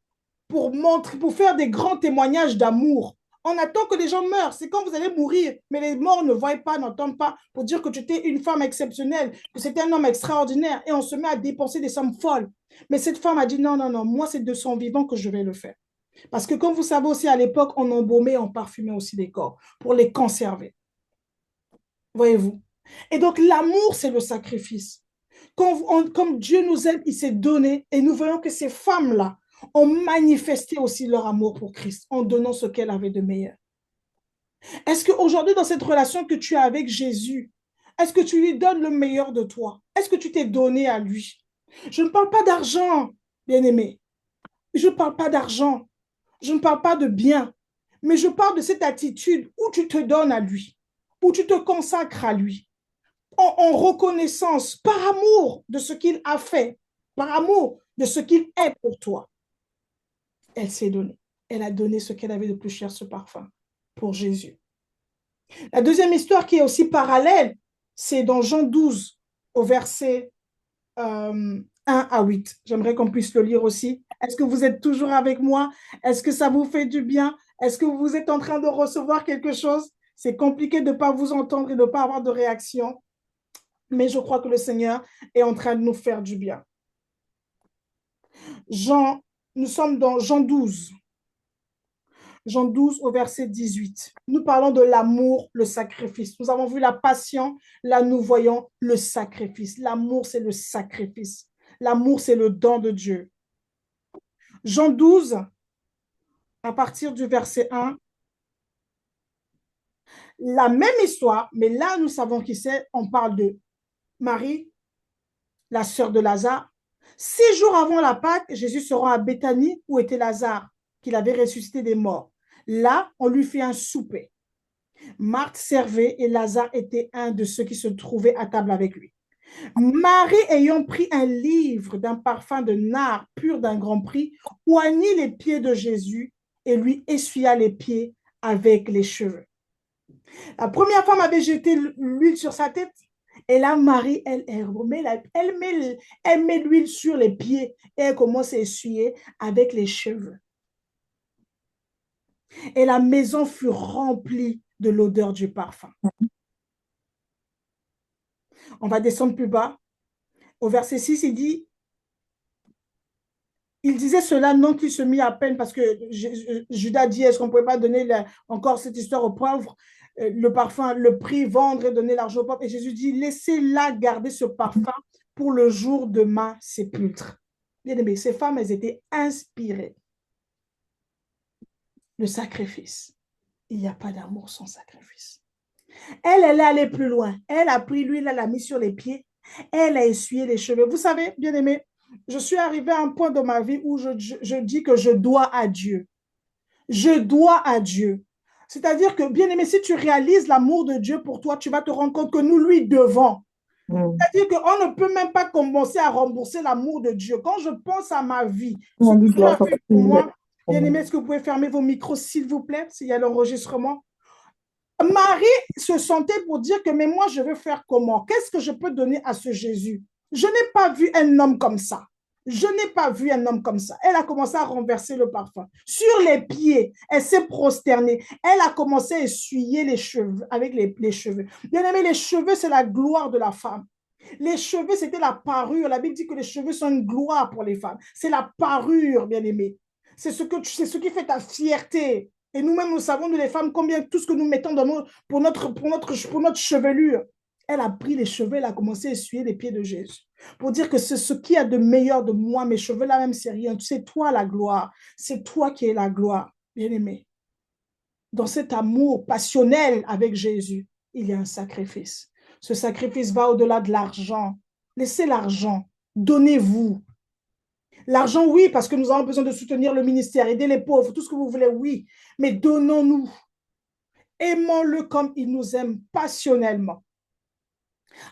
pour montrer, pour faire des grands témoignages d'amour. On attend que les gens meurent. C'est quand vous allez mourir, mais les morts ne voient pas, n'entendent pas pour dire que tu étais une femme exceptionnelle, que c'était un homme extraordinaire, et on se met à dépenser des sommes folles. Mais cette femme a dit non, non, non, moi c'est de son vivant que je vais le faire. Parce que comme vous savez aussi à l'époque, on embaumait, on parfumait aussi les corps pour les conserver. Voyez-vous? Et donc l'amour, c'est le sacrifice. Comme Dieu nous aime, il s'est donné et nous voyons que ces femmes-là ont manifesté aussi leur amour pour Christ en donnant ce qu'elle avait de meilleur. Est-ce qu'aujourd'hui, dans cette relation que tu as avec Jésus, est-ce que tu lui donnes le meilleur de toi? Est-ce que tu t'es donné à lui? Je ne parle pas d'argent, bien-aimé. Je ne parle pas d'argent. Je ne parle pas de bien. Mais je parle de cette attitude où tu te donnes à lui, où tu te consacres à lui, en reconnaissance, par amour de ce qu'il a fait, par amour de ce qu'il est pour toi. Elle s'est donnée. Elle a donné ce qu'elle avait de plus cher, ce parfum, pour Jésus. La deuxième histoire qui est aussi parallèle, c'est dans Jean 12, au verset 1 à 8. J'aimerais qu'on puisse le lire aussi. Est-ce que vous êtes toujours avec moi? Est-ce que ça vous fait du bien? Est-ce que vous êtes en train de recevoir quelque chose? C'est compliqué de ne pas vous entendre et de ne pas avoir de réaction, mais je crois que le Seigneur est en train de nous faire du bien. Jean, nous sommes dans Jean 12. Jean 12 au verset 18. Nous parlons de l'amour, le sacrifice. Nous avons vu la passion, là nous voyons le sacrifice. L'amour, c'est le sacrifice. L'amour, c'est le don de Dieu. Jean 12, à partir du verset 1, la même histoire, mais là nous savons qui c'est. On parle de Marie, la sœur de Lazare. 6 jours avant la Pâque, Jésus se rend à Béthanie où était Lazare, qu'il avait ressuscité des morts. Là, on lui fait un souper. Marthe servait et Lazare était un de ceux qui se trouvaient à table avec lui. Marie, ayant pris un livre d'un parfum de nard pur d'un grand prix, oignit les pieds de Jésus et lui essuya les pieds avec les cheveux. La première femme avait jeté l'huile sur sa tête. Et là, Marie, elle met l'huile sur les pieds et elle commence à essuyer avec les cheveux. Et la maison fut remplie de l'odeur du parfum. On va descendre plus bas. Au verset 6, il disait cela non qu'il se mit à peine parce que Judas dit, est-ce qu'on ne pouvait pas donner encore cette histoire aux pauvres, le parfum, le prix, vendre et donner l'argent aux pauvres. Et Jésus dit, laissez-la garder ce parfum pour le jour de ma sépulture. Bien aimé, ces femmes, elles étaient inspirées. Le sacrifice. Il n'y a pas d'amour sans sacrifice. Elle est allée plus loin. Elle a pris l'huile, elle l'a mis sur les pieds. Elle a essuyé les cheveux. Vous savez, bien aimé, je suis arrivée à un point de ma vie où je dis que je dois à Dieu. Je dois à Dieu. C'est-à-dire que, bien aimé, si tu réalises l'amour de Dieu pour toi, tu vas te rendre compte que nous lui devons. C'est-à-dire qu'on ne peut même pas commencer à rembourser l'amour de Dieu. Quand je pense à ma vie, ce que Dieu a fait pour moi, bien aimé, est-ce que vous pouvez fermer vos micros, s'il vous plaît, s'il y a l'enregistrement? Marie se sentait pour dire que, mais moi, je veux faire comment? Qu'est-ce que je peux donner à ce Jésus? Je n'ai pas vu un homme comme ça. Je n'ai pas vu un homme comme ça. Elle a commencé à renverser le parfum. Sur les pieds, elle s'est prosternée. Elle a commencé à essuyer les cheveux, avec les cheveux. Bien aimé, les cheveux, c'est la gloire de la femme. Les cheveux, c'était la parure. La Bible dit que les cheveux sont une gloire pour les femmes. C'est la parure, bien aimé. C'est ce qui fait ta fierté. Et nous-mêmes, nous savons, nous les femmes, combien tout ce que nous mettons dans pour notre chevelure. Elle a pris les cheveux, elle a commencé à essuyer les pieds de Jésus. Pour dire que c'est ce qui a de meilleur de moi, mes cheveux là même, c'est rien. C'est toi la gloire. C'est toi qui es la gloire, bien-aimé. Dans cet amour passionnel avec Jésus, il y a un sacrifice. Ce sacrifice va au-delà de l'argent. Laissez l'argent. Donnez-vous. L'argent, oui, parce que nous avons besoin de soutenir le ministère, aider les pauvres, tout ce que vous voulez, oui. Mais donnons-nous. Aimons-le comme il nous aime passionnellement.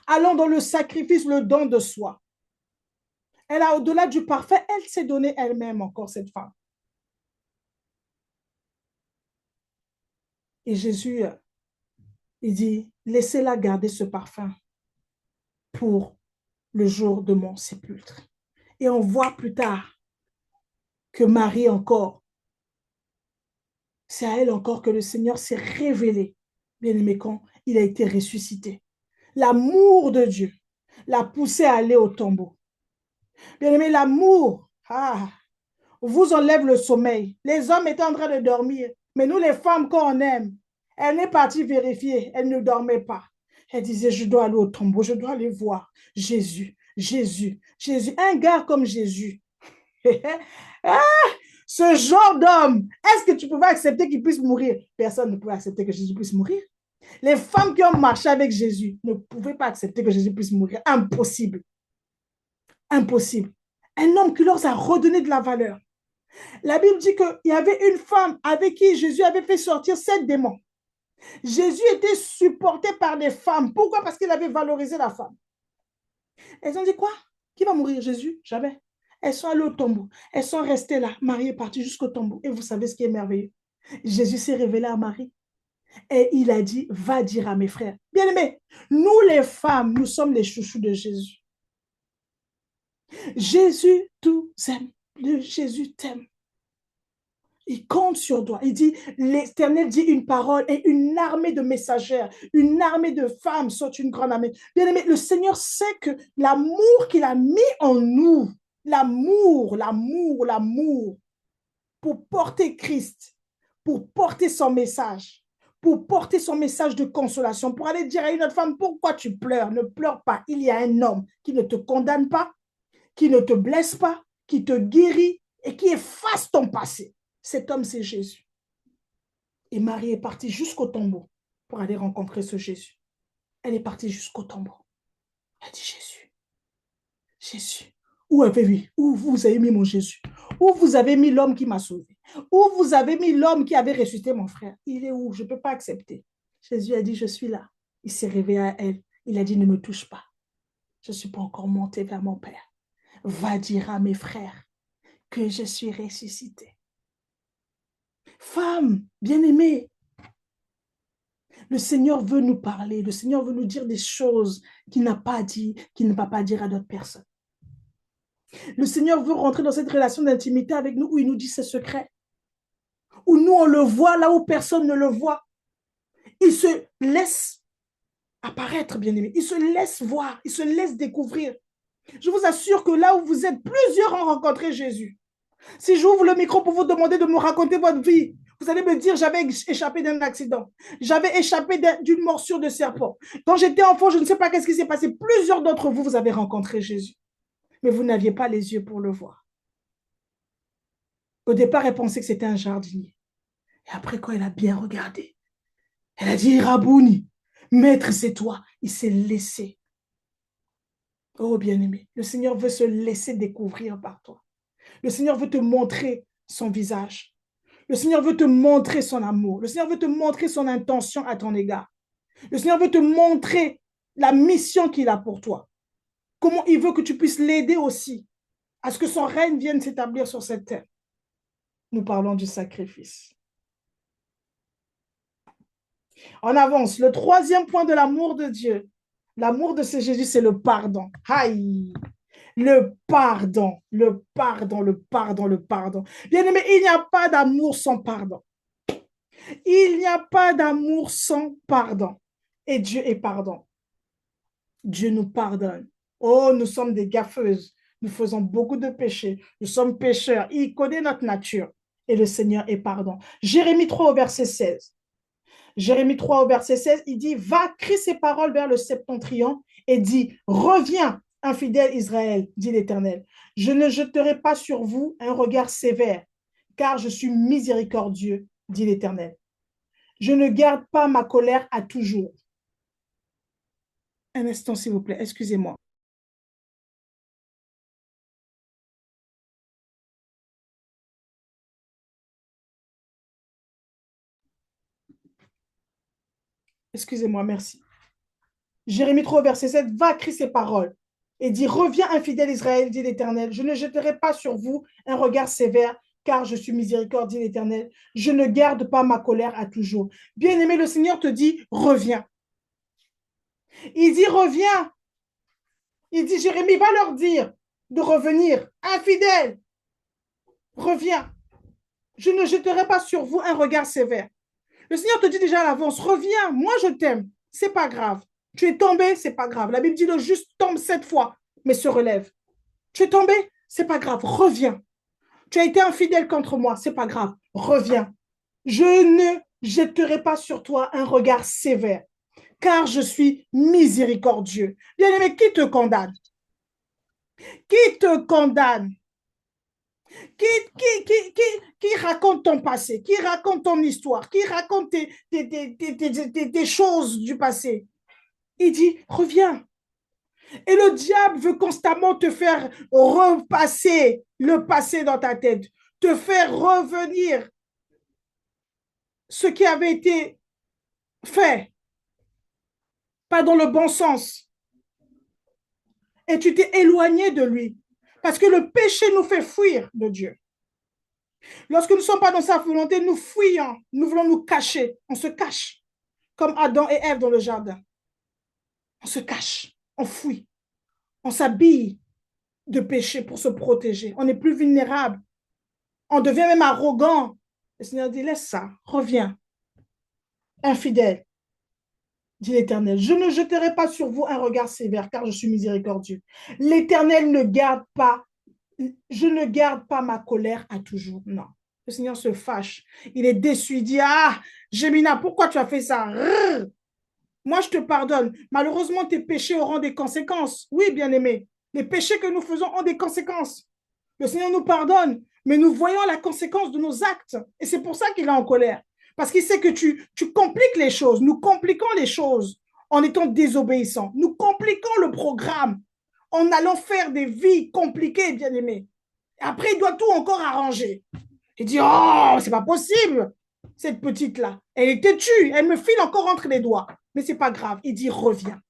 Allons dans le sacrifice, le don de soi. Elle a, au-delà du parfait, elle s'est donnée elle-même encore, cette femme. Et Jésus Il dit, laissez-la garder ce parfum pour le jour de mon sépulcre. Et on voit plus tard que Marie encore, c'est à elle encore que le Seigneur s'est révélé, bien aimé, quand il a été ressuscité. L'amour de Dieu l'a poussé à aller au tombeau. Bien aimé, l'amour vous enlève le sommeil. Les hommes étaient en train de dormir, mais nous, les femmes, quand on aime, elle est partie vérifier, elle ne dormait pas. Elle disait, je dois aller au tombeau, je dois aller voir Jésus, Jésus, Jésus. Un gars comme Jésus. Ah, ce genre d'homme, est-ce que tu pouvais accepter qu'il puisse mourir? Personne ne pouvait accepter que Jésus puisse mourir. Les femmes qui ont marché avec Jésus ne pouvaient pas accepter que Jésus puisse mourir. Impossible. Impossible. Un homme qui leur a redonné de la valeur. La Bible dit qu'il y avait une femme avec qui Jésus avait fait sortir 7 démons. Jésus était supporté par des femmes. Pourquoi? Parce qu'il avait valorisé la femme. Elles ont dit quoi? Qui va mourir? Jésus? Jamais. Elles sont allées au tombeau. Elles sont restées là. Marie est partie jusqu'au tombeau. Et vous savez ce qui est merveilleux? Jésus s'est révélé à Marie. Et il a dit, va dire à mes frères. Bien aimés, nous les femmes, nous sommes les chouchous de Jésus. Jésus tout aime. Jésus t'aime. Il compte sur toi. Il dit, l'Éternel dit une parole et une armée de messagères, une armée de femmes sont une grande armée. Bien aimé, le Seigneur sait que l'amour qu'il a mis en nous, l'amour, pour porter Christ, pour porter son message, de consolation, pour aller dire à une autre femme, pourquoi tu pleures? Ne pleure pas. Il y a un homme qui ne te condamne pas, qui ne te blesse pas, qui te guérit et qui efface ton passé. Cet homme, c'est Jésus. Et Marie est partie jusqu'au tombeau pour aller rencontrer ce Jésus. Elle est partie jusqu'au tombeau. Elle a dit, Jésus, Jésus, où vous avez mis mon Jésus? Où vous avez mis l'homme qui m'a sauvé? Où vous avez mis l'homme qui avait ressuscité mon frère? Il est où? Je ne peux pas accepter. Jésus a dit, je suis là. Il s'est réveillé à elle. Il a dit, ne me touche pas. Je ne suis pas encore monté vers mon Père. Va dire à mes frères que je suis ressuscité. Femme, bien-aimée, le Seigneur veut nous parler, le Seigneur veut nous dire des choses qu'il n'a pas dit, qu'il ne va pas dire à d'autres personnes. Le Seigneur veut rentrer dans cette relation d'intimité avec nous où il nous dit ses secrets, où nous on le voit là où personne ne le voit. Il se laisse apparaître, bien-aimé, il se laisse voir, il se laisse découvrir. Je vous assure que là où vous êtes, plusieurs ont rencontré Jésus. Si j'ouvre le micro pour vous demander de me raconter votre vie, vous allez me dire, j'avais échappé d'un accident. J'avais échappé d'une morsure de serpent. Quand j'étais enfant, je ne sais pas qu'est-ce qui s'est passé. Plusieurs d'entre vous, vous avez rencontré Jésus. Mais vous n'aviez pas les yeux pour le voir. Au départ, elle pensait que c'était un jardinier. Et après, quand elle a bien regardé, elle a dit, Rabouni, maître, c'est toi. Il s'est laissé. Oh, bien-aimé, le Seigneur veut se laisser découvrir par toi. Le Seigneur veut te montrer son visage. Le Seigneur veut te montrer son amour. Le Seigneur veut te montrer son intention à ton égard. Le Seigneur veut te montrer la mission qu'il a pour toi. Comment il veut que tu puisses l'aider aussi à ce que son règne vienne s'établir sur cette terre. Nous parlons du sacrifice. On avance. Le troisième point de l'amour de Dieu, l'amour de ce Jésus, c'est le pardon. Aïe! Le pardon, le pardon, le pardon, le pardon. Bien aimé, il n'y a pas d'amour sans pardon. Il n'y a pas d'amour sans pardon. Et Dieu est pardon. Dieu nous pardonne. Oh, nous sommes des gaffeuses. Nous faisons beaucoup de péchés. Nous sommes pécheurs. Il connaît notre nature. Et le Seigneur est pardon. Jérémie 3 au verset 16. Jérémie 3 au verset 16, il dit, va, crie ces paroles vers le septentrion et dit, reviens, infidèle Israël, dit l'Éternel. Je ne jeterai pas sur vous un regard sévère, car je suis miséricordieux, dit l'Éternel. Je ne garde pas ma colère à toujours. Un instant, s'il vous plaît, excusez-moi. Excusez-moi, merci. Jérémie 3, verset 7, va, crie ces paroles et dit, reviens, infidèle Israël, dit l'Éternel. Je ne jeterai pas sur vous un regard sévère, car je suis miséricordieux, dit l'Éternel. Je ne garde pas ma colère à toujours. Bien-aimé, le Seigneur te dit, reviens. Il dit, reviens. Il dit, Jérémie, va leur dire de revenir. Infidèle, reviens. Je ne jetterai pas sur vous un regard sévère. Le Seigneur te dit déjà à l'avance, reviens, moi je t'aime, c'est pas grave. Tu es tombé, c'est pas grave. La Bible dit le juste tombe 7 fois, mais se relève. Tu es tombé, c'est pas grave, reviens. Tu as été infidèle contre moi, c'est pas grave, reviens. Je ne jetterai pas sur toi un regard sévère, car je suis miséricordieux. Bien-aimé, qui te condamne? Qui te condamne? Qui raconte ton passé, qui raconte ton histoire, qui raconte tes choses du passé. Il dit, reviens. Et le diable veut constamment te faire repasser le passé dans ta tête, te faire revenir ce qui avait été fait, pas dans le bon sens. Et tu t'es éloigné de lui. Parce que le péché nous fait fuir de Dieu. Lorsque nous ne sommes pas dans sa volonté, nous fuyons, nous voulons nous cacher, on se cache, comme Adam et Ève dans le jardin. On se cache, on fuit, on s'habille de péché pour se protéger. On n'est plus vulnérable, on devient même arrogant. Le Seigneur dit, laisse ça, reviens. Infidèle, dit l'Éternel, je ne jeterai pas sur vous un regard sévère, car je suis miséricordieux. L'Éternel ne garde pas, je ne garde pas ma colère à toujours. Non. Le Seigneur se fâche. Il est déçu. Il dit, ah, Jémina, pourquoi tu as fait ça? Moi, je te pardonne. Malheureusement, tes péchés auront des conséquences. Oui, bien-aimé. Les péchés que nous faisons ont des conséquences. Le Seigneur nous pardonne, mais nous voyons la conséquence de nos actes. Et c'est pour ça qu'il est en colère. Parce qu'il sait que tu compliques les choses. Nous compliquons les choses en étant désobéissants. Nous compliquons le programme en allant faire des vies compliquées, bien-aimé. Après, il doit tout encore arranger. Il dit, oh, c'est pas possible, cette petite-là. Elle est têtue, elle me file encore entre les doigts. Mais c'est pas grave. Il dit, reviens.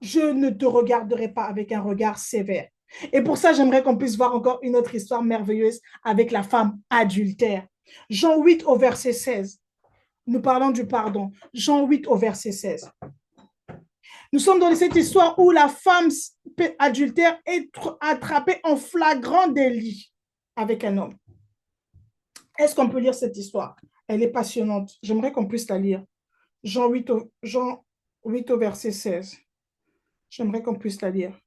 Je ne te regarderai pas avec un regard sévère. Et pour ça, j'aimerais qu'on puisse voir encore une autre histoire merveilleuse avec la femme adultère. Jean 8 au verset 16. Nous parlons du pardon. Jean 8 au verset 16. Nous sommes dans cette histoire où la femme adultère est attrapée en flagrant délit avec un homme. Est-ce qu'on peut lire cette histoire? Elle est passionnante. J'aimerais qu'on puisse la lire. Jean 8 au verset 16. J'aimerais qu'on puisse la lire.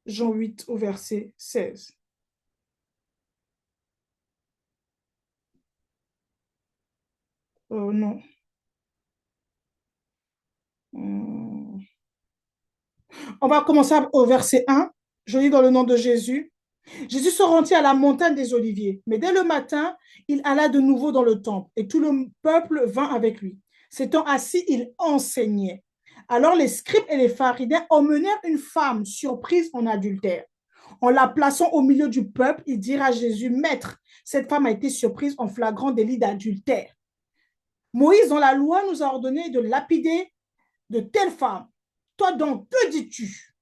Jean 8 au verset 16. Oh non. On va commencer au verset 1. Je lis dans le nom de Jésus. Jésus se rendit à la montagne des Oliviers, mais dès le matin, il alla de nouveau dans le temple et tout le peuple vint avec lui. S'étant assis, il enseignait. Alors les scribes et les pharisiens emmenèrent une femme surprise en adultère. En la plaçant au milieu du peuple, ils dirent à Jésus, Maître, cette femme a été surprise en flagrant délit d'adultère. Moïse, dans la loi, nous a ordonné de lapider de telles femmes. Toi donc, que dis-tu?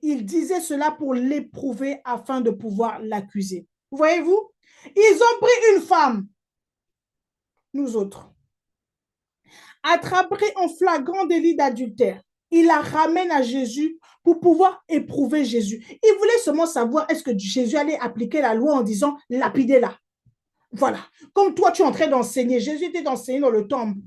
Il disait cela pour l'éprouver afin de pouvoir l'accuser. Voyez-vous? Ils ont pris une femme, nous autres, attrapée en flagrant délit d'adultère. Ils la ramènent à Jésus pour pouvoir éprouver Jésus. Ils voulaient seulement savoir est-ce que Jésus allait appliquer la loi en disant lapidez-la. Voilà. Comme toi, tu es en train d'enseigner. Jésus était d'enseigner dans le temple.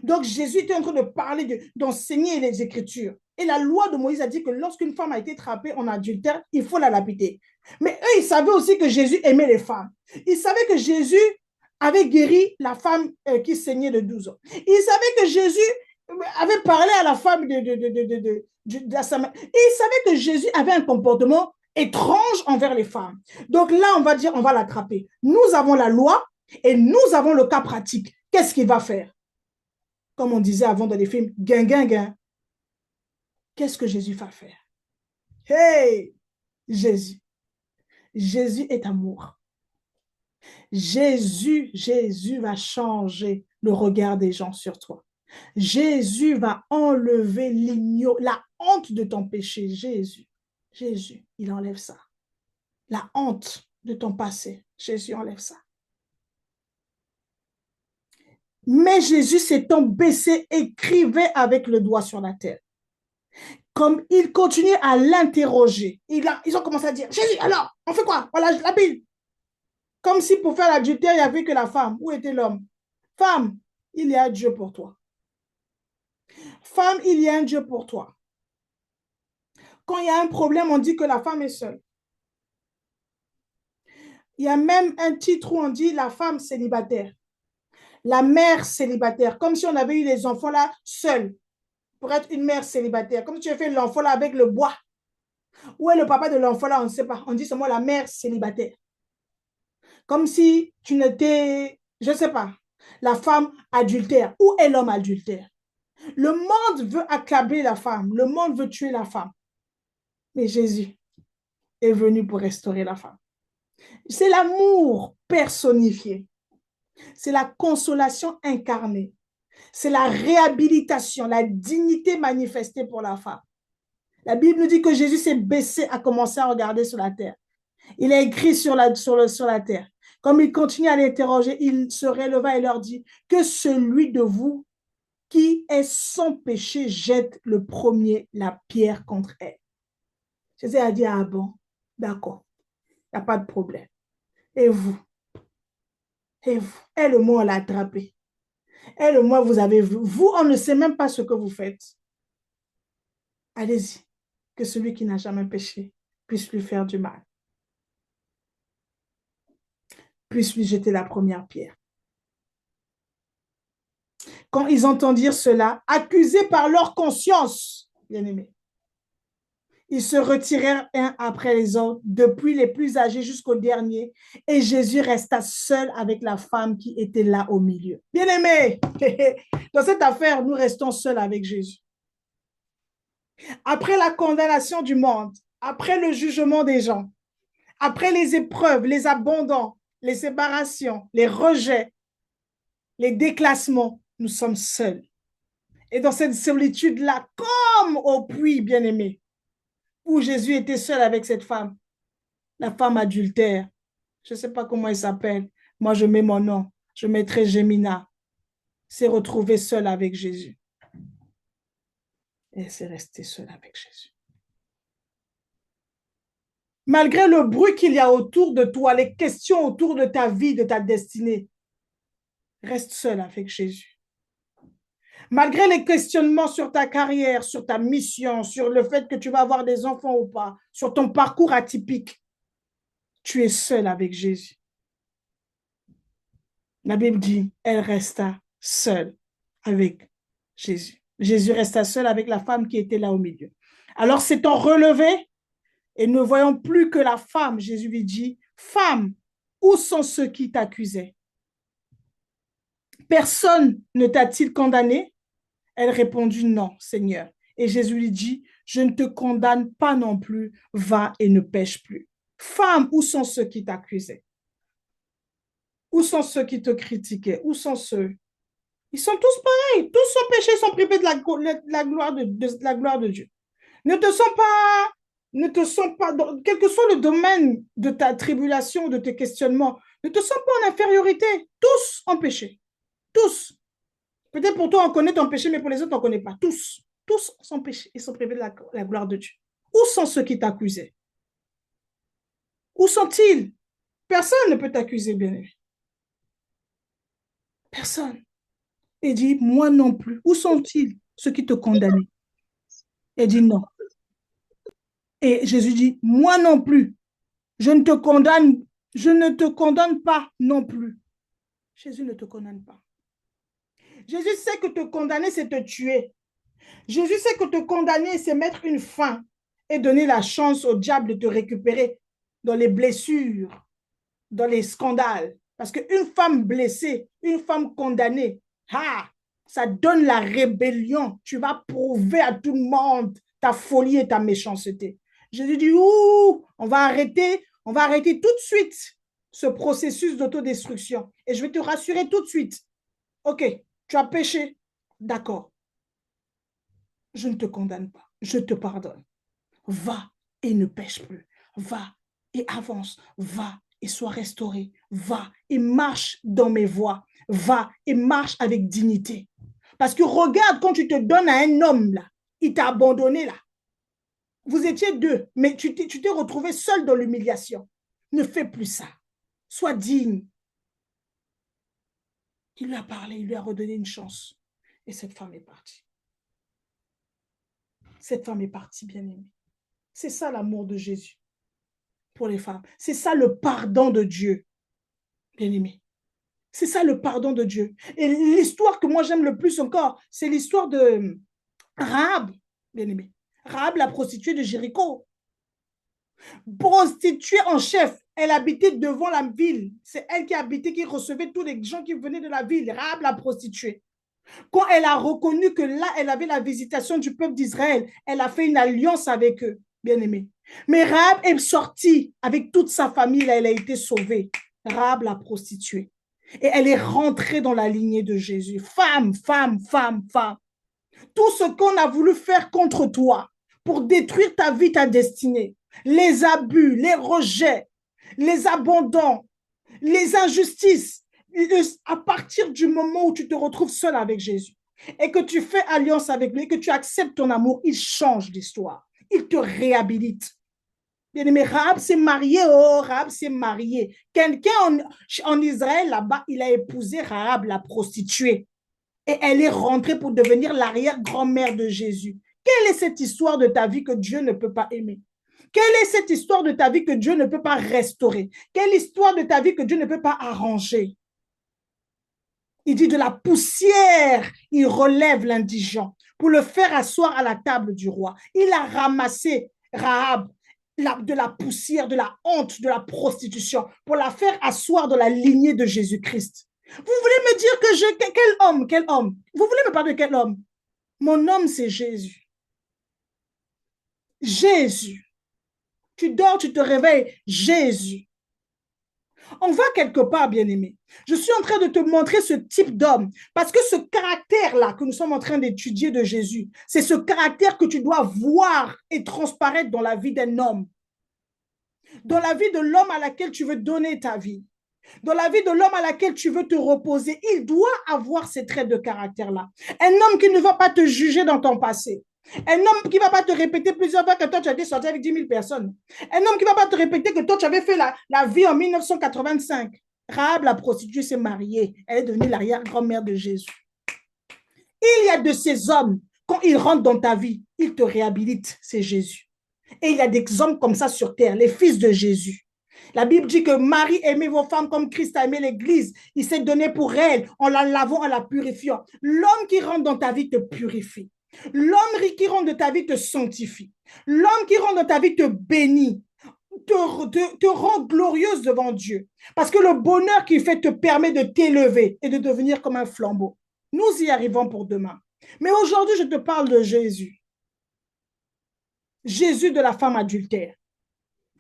Donc, Jésus était en train de parler, d'enseigner les Écritures. Et la loi de Moïse a dit que lorsqu'une femme a été trappée en adultère, il faut la lapider. Mais eux, ils savaient aussi que Jésus aimait les femmes. Ils savaient que Jésus avait guéri la femme qui saignait de 12 ans. Ils savaient que Jésus avait parlé à la femme de la Samarie. Et ils savaient que Jésus avait un comportement étrange envers les femmes. Donc là, on va dire, on va l'attraper. Nous avons la loi et nous avons le cas pratique. Qu'est-ce qu'il va faire? Comme on disait avant dans les films, gain, gain, gain. Qu'est-ce que Jésus va faire? Hey, Jésus. Jésus est amour. Jésus va changer le regard des gens sur toi. Jésus va enlever la honte de ton péché. Jésus, il enlève ça. La honte de ton passé. Jésus enlève ça. Mais Jésus s'étant baissé, écrivait avec le doigt sur la terre. Comme il continuait à l'interroger, ils ont commencé à dire, Jésus, alors, on fait quoi? Voilà la Bible. Comme si pour faire l'adultère, il n'y avait que la femme. Où était l'homme? Femme, il y a Dieu pour toi. Femme, il y a un Dieu pour toi. Quand il y a un problème, on dit que la femme est seule. Il y a même un titre où on dit la femme célibataire, la mère célibataire, comme si on avait eu les enfants là seuls pour être une mère célibataire, comme si tu as fait l'enfant là avec le bois. Où est le papa de l'enfant là? On ne sait pas. On dit seulement la mère célibataire. Comme si tu n'étais, je ne sais pas, la femme adultère. Où est l'homme adultère? Le monde veut accabler la femme. Le monde veut tuer la femme. Mais Jésus est venu pour restaurer la femme. C'est l'amour personnifié. C'est la consolation incarnée. C'est la réhabilitation, la dignité manifestée pour la femme. La Bible nous dit que Jésus s'est baissé, a commencé à regarder sur la terre. Il a écrit sur la terre. Comme il continue à l'interroger, il se releva et leur dit que celui de vous qui est sans péché jette le premier la pierre contre elle. Jésus a dit, ah bon, d'accord, il n'y a pas de problème. Et vous? Et vous? Et le mot, on l'a attrapé. Et le mot, vous avez vu. Vous, on ne sait même pas ce que vous faites. Allez-y, que celui qui n'a jamais péché puisse lui faire du mal. Puisse lui jeter la première pierre. Quand ils entendirent cela, accusés par leur conscience, bien-aimés, ils se retirèrent un après les autres, depuis les plus âgés jusqu'au dernier, et Jésus resta seul avec la femme qui était là au milieu. Bien-aimés, dans cette affaire, nous restons seuls avec Jésus. Après la condamnation du monde, après le jugement des gens, après les épreuves, les abandons, les séparations, les rejets, les déclassements, nous sommes seuls. Et dans cette solitude-là, comme au puits, bien-aimé, où Jésus était seul avec cette femme, la femme adultère, je ne sais pas comment elle s'appelle, moi je mets mon nom, je mettrai Gémina, s'est retrouvée seule avec Jésus. Et elle s'est restée seule avec Jésus. Malgré le bruit qu'il y a autour de toi, les questions autour de ta vie, de ta destinée, reste seule avec Jésus. Malgré les questionnements sur ta carrière, sur ta mission, sur le fait que tu vas avoir des enfants ou pas, sur ton parcours atypique, tu es seul avec Jésus. La Bible dit, elle resta seule avec Jésus. Jésus resta seul avec la femme qui était là au milieu. Alors s'étant relevé et ne voyant plus que la femme, Jésus lui dit, femme, où sont ceux qui t'accusaient? Personne ne t'a-t-il condamné? Elle répondit, non, Seigneur. Et Jésus lui dit, je ne te condamne pas non plus, va et ne pêche plus. Femme, où sont ceux qui t'accusaient? Où sont ceux qui te critiquaient? Où sont ceux? Ils sont tous pareils. Tous sont péchés, sont privés de la gloire de Dieu. Ne te sens pas, quel que soit le domaine de ta tribulation, de tes questionnements, ne te sens pas en infériorité. Tous ont péché. Tous. Peut-être pour toi, on connaît ton péché, mais pour les autres, on ne connaît pas. Tous. Tous sont péchés et sont privés de la gloire de Dieu. Où sont ceux qui t'accusaient? Où sont-ils? Personne ne peut t'accuser, bien-aimé. Personne. Et dit, moi non plus. Où sont-ils, ceux qui te condamnaient? Et dit, non. Et Jésus dit, moi non plus. Je ne te condamne pas non plus. Jésus ne te condamne pas. Jésus sait que te condamner, c'est te tuer. Jésus sait que te condamner, c'est mettre une fin et donner la chance au diable de te récupérer dans les blessures, dans les scandales. Parce qu'une femme blessée, une femme condamnée, ça donne la rébellion. Tu vas prouver à tout le monde ta folie et ta méchanceté. Jésus dit, on va arrêter tout de suite ce processus d'autodestruction. Et je vais te rassurer tout de suite. OK, tu as péché. D'accord. Je ne te condamne pas. Je te pardonne. Va et ne pêche plus. Va et avance. Va et sois restauré. Va et marche dans mes voies. va et marche avec dignité. Parce que regarde, quand tu te donnes à un homme, là, il t'a abandonné, là. Vous étiez deux, mais tu t'es retrouvé seul dans l'humiliation. Ne fais plus ça. Sois digne. Il lui a parlé, il lui a redonné une chance. Et cette femme est partie. Cette femme est partie, bien-aimée. C'est ça l'amour de Jésus pour les femmes. C'est ça le pardon de Dieu, bien-aimé. C'est ça le pardon de Dieu. Et l'histoire que moi j'aime le plus encore, c'est l'histoire de Rahab, bien-aimé. Rahab, la prostituée de Jéricho. Prostituée en chef. Elle habitait devant la ville. C'est elle qui habitait, qui recevait tous les gens qui venaient de la ville. Rahab, la prostituée. Quand elle a reconnu que là, elle avait la visitation du peuple d'Israël, elle a fait une alliance avec eux, bien-aimés. Mais Rahab est sortie avec toute sa famille, là, elle a été sauvée. Rahab, la prostituée. Et elle est rentrée dans la lignée de Jésus. Femme, femme, femme, femme. Tout ce qu'on a voulu faire contre toi pour détruire ta vie, ta destinée, les abus, les rejets, les abandons, les injustices, à partir du moment où tu te retrouves seul avec Jésus et que tu fais alliance avec lui, que tu acceptes ton amour, il change l'histoire. Il te réhabilite. Bien-aimé, Rahab s'est marié, oh, Rahab s'est marié. Quelqu'un en Israël, là-bas, il a épousé Rahab, la prostituée. Et elle est rentrée pour devenir l'arrière-grand-mère de Jésus. Quelle est cette histoire de ta vie que Dieu ne peut pas aimer? Quelle est cette histoire de ta vie que Dieu ne peut pas restaurer? Quelle histoire de ta vie que Dieu ne peut pas arranger? Il dit de la poussière, il relève l'indigent pour le faire asseoir à la table du roi. Il a ramassé Rahab de la poussière, de la honte, de la prostitution pour la faire asseoir dans la lignée de Jésus-Christ. Vous voulez me dire que quel homme? Vous voulez me parler de quel homme? Mon homme, c'est Jésus. Jésus. Tu dors, tu te réveilles, Jésus. On va quelque part, bien-aimé. Je suis en train de te montrer ce type d'homme parce que ce caractère-là que nous sommes en train d'étudier de Jésus, c'est ce caractère que tu dois voir et transparaître dans la vie d'un homme, dans la vie de l'homme à laquelle tu veux donner ta vie, dans la vie de l'homme à laquelle tu veux te reposer. Il doit avoir ces traits de caractère-là. Un homme qui ne va pas te juger dans ton passé. Un homme qui ne va pas te répéter plusieurs fois que toi, tu as été sorti avec 10 000 personnes. Un homme qui ne va pas te répéter que toi, tu avais fait la vie en 1985. Rahab, la prostituée, s'est mariée. Elle est devenue l'arrière-grand-mère de Jésus. Il y a de ces hommes, quand ils rentrent dans ta vie, ils te réhabilitent, c'est Jésus. Et il y a des hommes comme ça sur terre, les fils de Jésus. La Bible dit que Marie aimait vos femmes comme Christ a aimé l'Église. Il s'est donné pour elle en la lavant, en la purifiant. L'homme qui rentre dans ta vie te purifie. L'homme qui rentre dans ta vie te sanctifie. L'homme qui rentre dans ta vie te bénit, te rend glorieuse devant Dieu. Parce que le bonheur qu'il fait te permet de t'élever et de devenir comme un flambeau. Nous y arrivons pour demain. Mais aujourd'hui, je te parle de Jésus. Jésus de la femme adultère,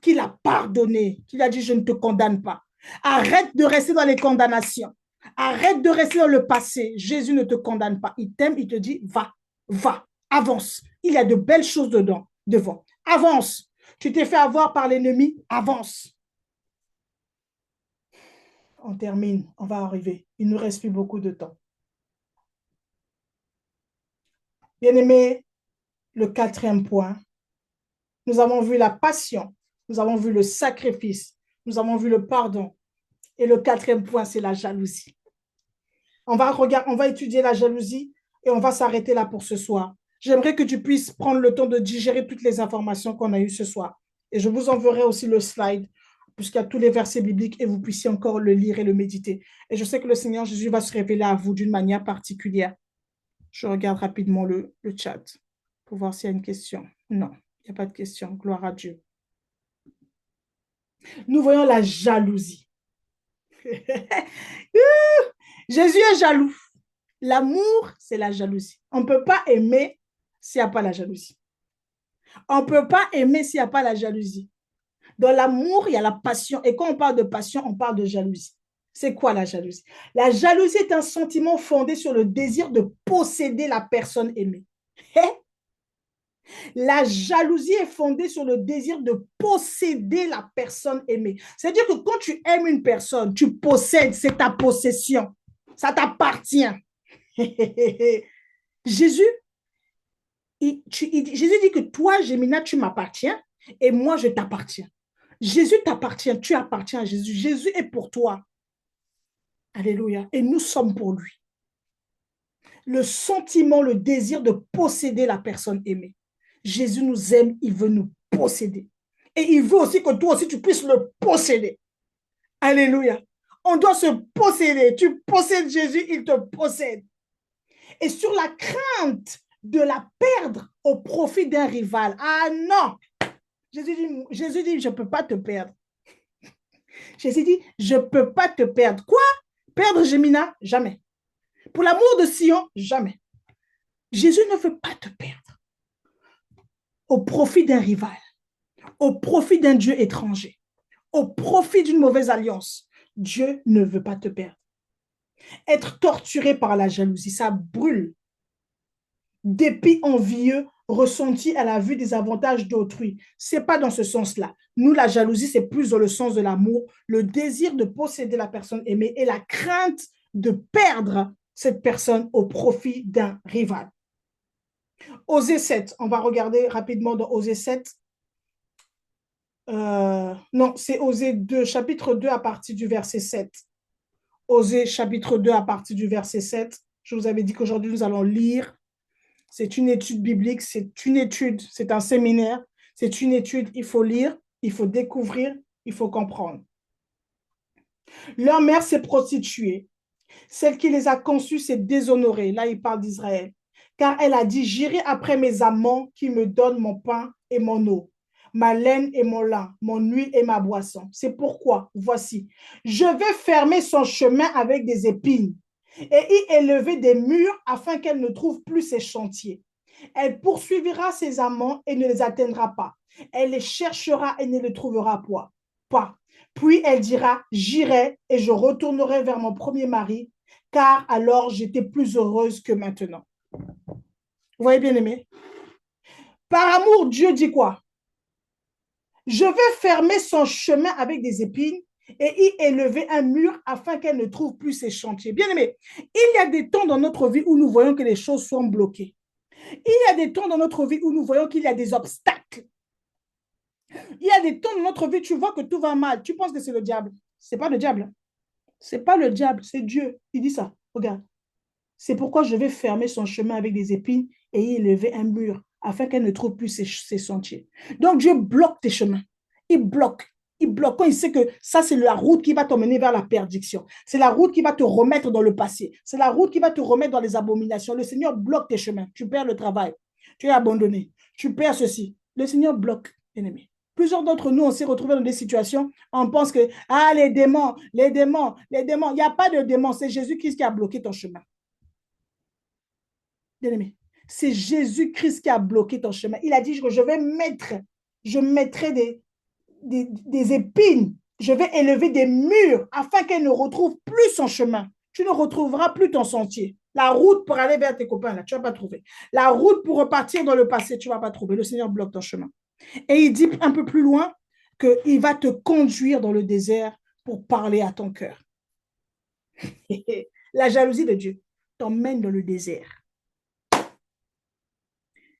qu'il a pardonné, qu'il a dit, je ne te condamne pas. Arrête de rester dans les condamnations. Arrête de rester dans le passé. Jésus ne te condamne pas. Il t'aime, il te dit, va, avance. Il y a de belles choses devant. Avance. Tu t'es fait avoir par l'ennemi, avance. On termine, on va arriver. Il ne nous reste plus beaucoup de temps. Bien-aimé, le 4e point, nous avons vu la passion, nous avons vu le sacrifice, nous avons vu le pardon. Et le 4e point, c'est la jalousie. On va étudier la jalousie et on va s'arrêter là pour ce soir. J'aimerais que tu puisses prendre le temps de digérer toutes les informations qu'on a eues ce soir. Et je vous enverrai aussi le slide, puisqu'il y a tous les versets bibliques et vous puissiez encore le lire et le méditer. Et je sais que le Seigneur Jésus va se révéler à vous d'une manière particulière. Je regarde rapidement le chat pour voir s'il y a une question. Non, il n'y a pas de question. Gloire à Dieu. Nous voyons la jalousie. Jésus est jaloux. L'amour, c'est la jalousie. On ne peut pas aimer s'il n'y a pas la jalousie. On ne peut pas aimer s'il n'y a pas la jalousie. Dans l'amour, il y a la passion. Et quand on parle de passion, on parle de jalousie. C'est quoi la jalousie? La jalousie est un sentiment fondé sur le désir de posséder la personne aimée. La jalousie est fondée sur le désir de posséder la personne aimée. C'est-à-dire que quand tu aimes une personne, tu possèdes, c'est ta possession. Ça t'appartient. Jésus, Jésus dit que toi, Gémina, tu m'appartiens et moi, je t'appartiens. Jésus t'appartient, tu appartiens à Jésus. Jésus est pour toi. Alléluia. Et nous sommes pour lui. Le sentiment, le désir de posséder la personne aimée. Jésus nous aime, il veut nous posséder. Et il veut aussi que toi aussi, tu puisses le posséder. Alléluia. On doit se posséder. Tu possèdes Jésus, il te possède. Et sur la crainte de la perdre au profit d'un rival. Ah non! Jésus dit, je ne peux pas te perdre. Jésus dit, je ne peux pas te perdre. Quoi? Perdre Gémina? Jamais. Pour l'amour de Sion? Jamais. Jésus ne veut pas te perdre au profit d'un rival, au profit d'un Dieu étranger, au profit d'une mauvaise alliance. Dieu ne veut pas te perdre. Être torturé par la jalousie, ça brûle. Dépit envieux ressenti à la vue des avantages d'autrui. Ce n'est pas dans ce sens-là. Nous, la jalousie, c'est plus dans le sens de l'amour, le désir de posséder la personne aimée et la crainte de perdre cette personne au profit d'un rival. Osée 7, on va regarder rapidement dans Osée 7. Non, c'est Osée 2, chapitre 2 à partir du verset 7. Osée chapitre 2 à partir du verset 7. Je vous avais dit qu'aujourd'hui, nous allons lire. C'est une étude biblique, c'est une étude, c'est un séminaire, c'est une étude, il faut lire, il faut découvrir, il faut comprendre. Leur mère s'est prostituée. Celle qui les a conçus s'est déshonorée. Là, il parle d'Israël. Car elle a dit, j'irai après mes amants qui me donnent mon pain et mon eau, ma laine et mon lin, mon huile et ma boisson. C'est pourquoi, voici, je vais fermer son chemin avec des épines et y élever des murs afin qu'elle ne trouve plus ses chantiers. Elle poursuivra ses amants et ne les atteindra pas. Elle les cherchera et ne les trouvera pas. Puis elle dira, j'irai et je retournerai vers mon premier mari, car alors j'étais plus heureuse que maintenant. Vous voyez, bien aimé? Par amour, Dieu dit quoi? Je vais fermer son chemin avec des épines et y élever un mur afin qu'elle ne trouve plus ses chantiers. Bien aimé, il y a des temps dans notre vie où nous voyons que les choses sont bloquées. Il y a des temps dans notre vie où nous voyons qu'il y a des obstacles. Il y a des temps dans notre vie, tu vois que tout va mal. Tu penses que c'est le diable. Ce n'est pas le diable. Ce n'est pas le diable, c'est Dieu. Il dit ça. Regarde. C'est pourquoi je vais fermer son chemin avec des épines et y élever un mur afin qu'elle ne trouve plus ses sentiers. Donc Dieu bloque tes chemins. Il bloque. Il bloque quand il sait que ça, c'est la route qui va t'emmener vers la perdition. C'est la route qui va te remettre dans le passé. C'est la route qui va te remettre dans les abominations. Le Seigneur bloque tes chemins. Tu perds le travail. Tu es abandonné. Tu perds ceci. Le Seigneur bloque, ennemi. Plusieurs d'entre nous, on s'est retrouvés dans des situations, on pense que, les démons, les démons, les démons. Il n'y a pas de démons. C'est Jésus-Christ qui a bloqué ton chemin. Bien-aimé, c'est Jésus-Christ qui a bloqué ton chemin. Il a dit que je mettrai des épines, je vais élever des murs afin qu'elle ne retrouve plus son chemin. Tu ne retrouveras plus ton sentier. La route pour aller vers tes copains, là, tu ne vas pas trouver. La route pour repartir dans le passé, tu ne vas pas trouver. Le Seigneur bloque ton chemin. Et il dit un peu plus loin qu'il va te conduire dans le désert pour parler à ton cœur. La jalousie de Dieu t'emmène dans le désert.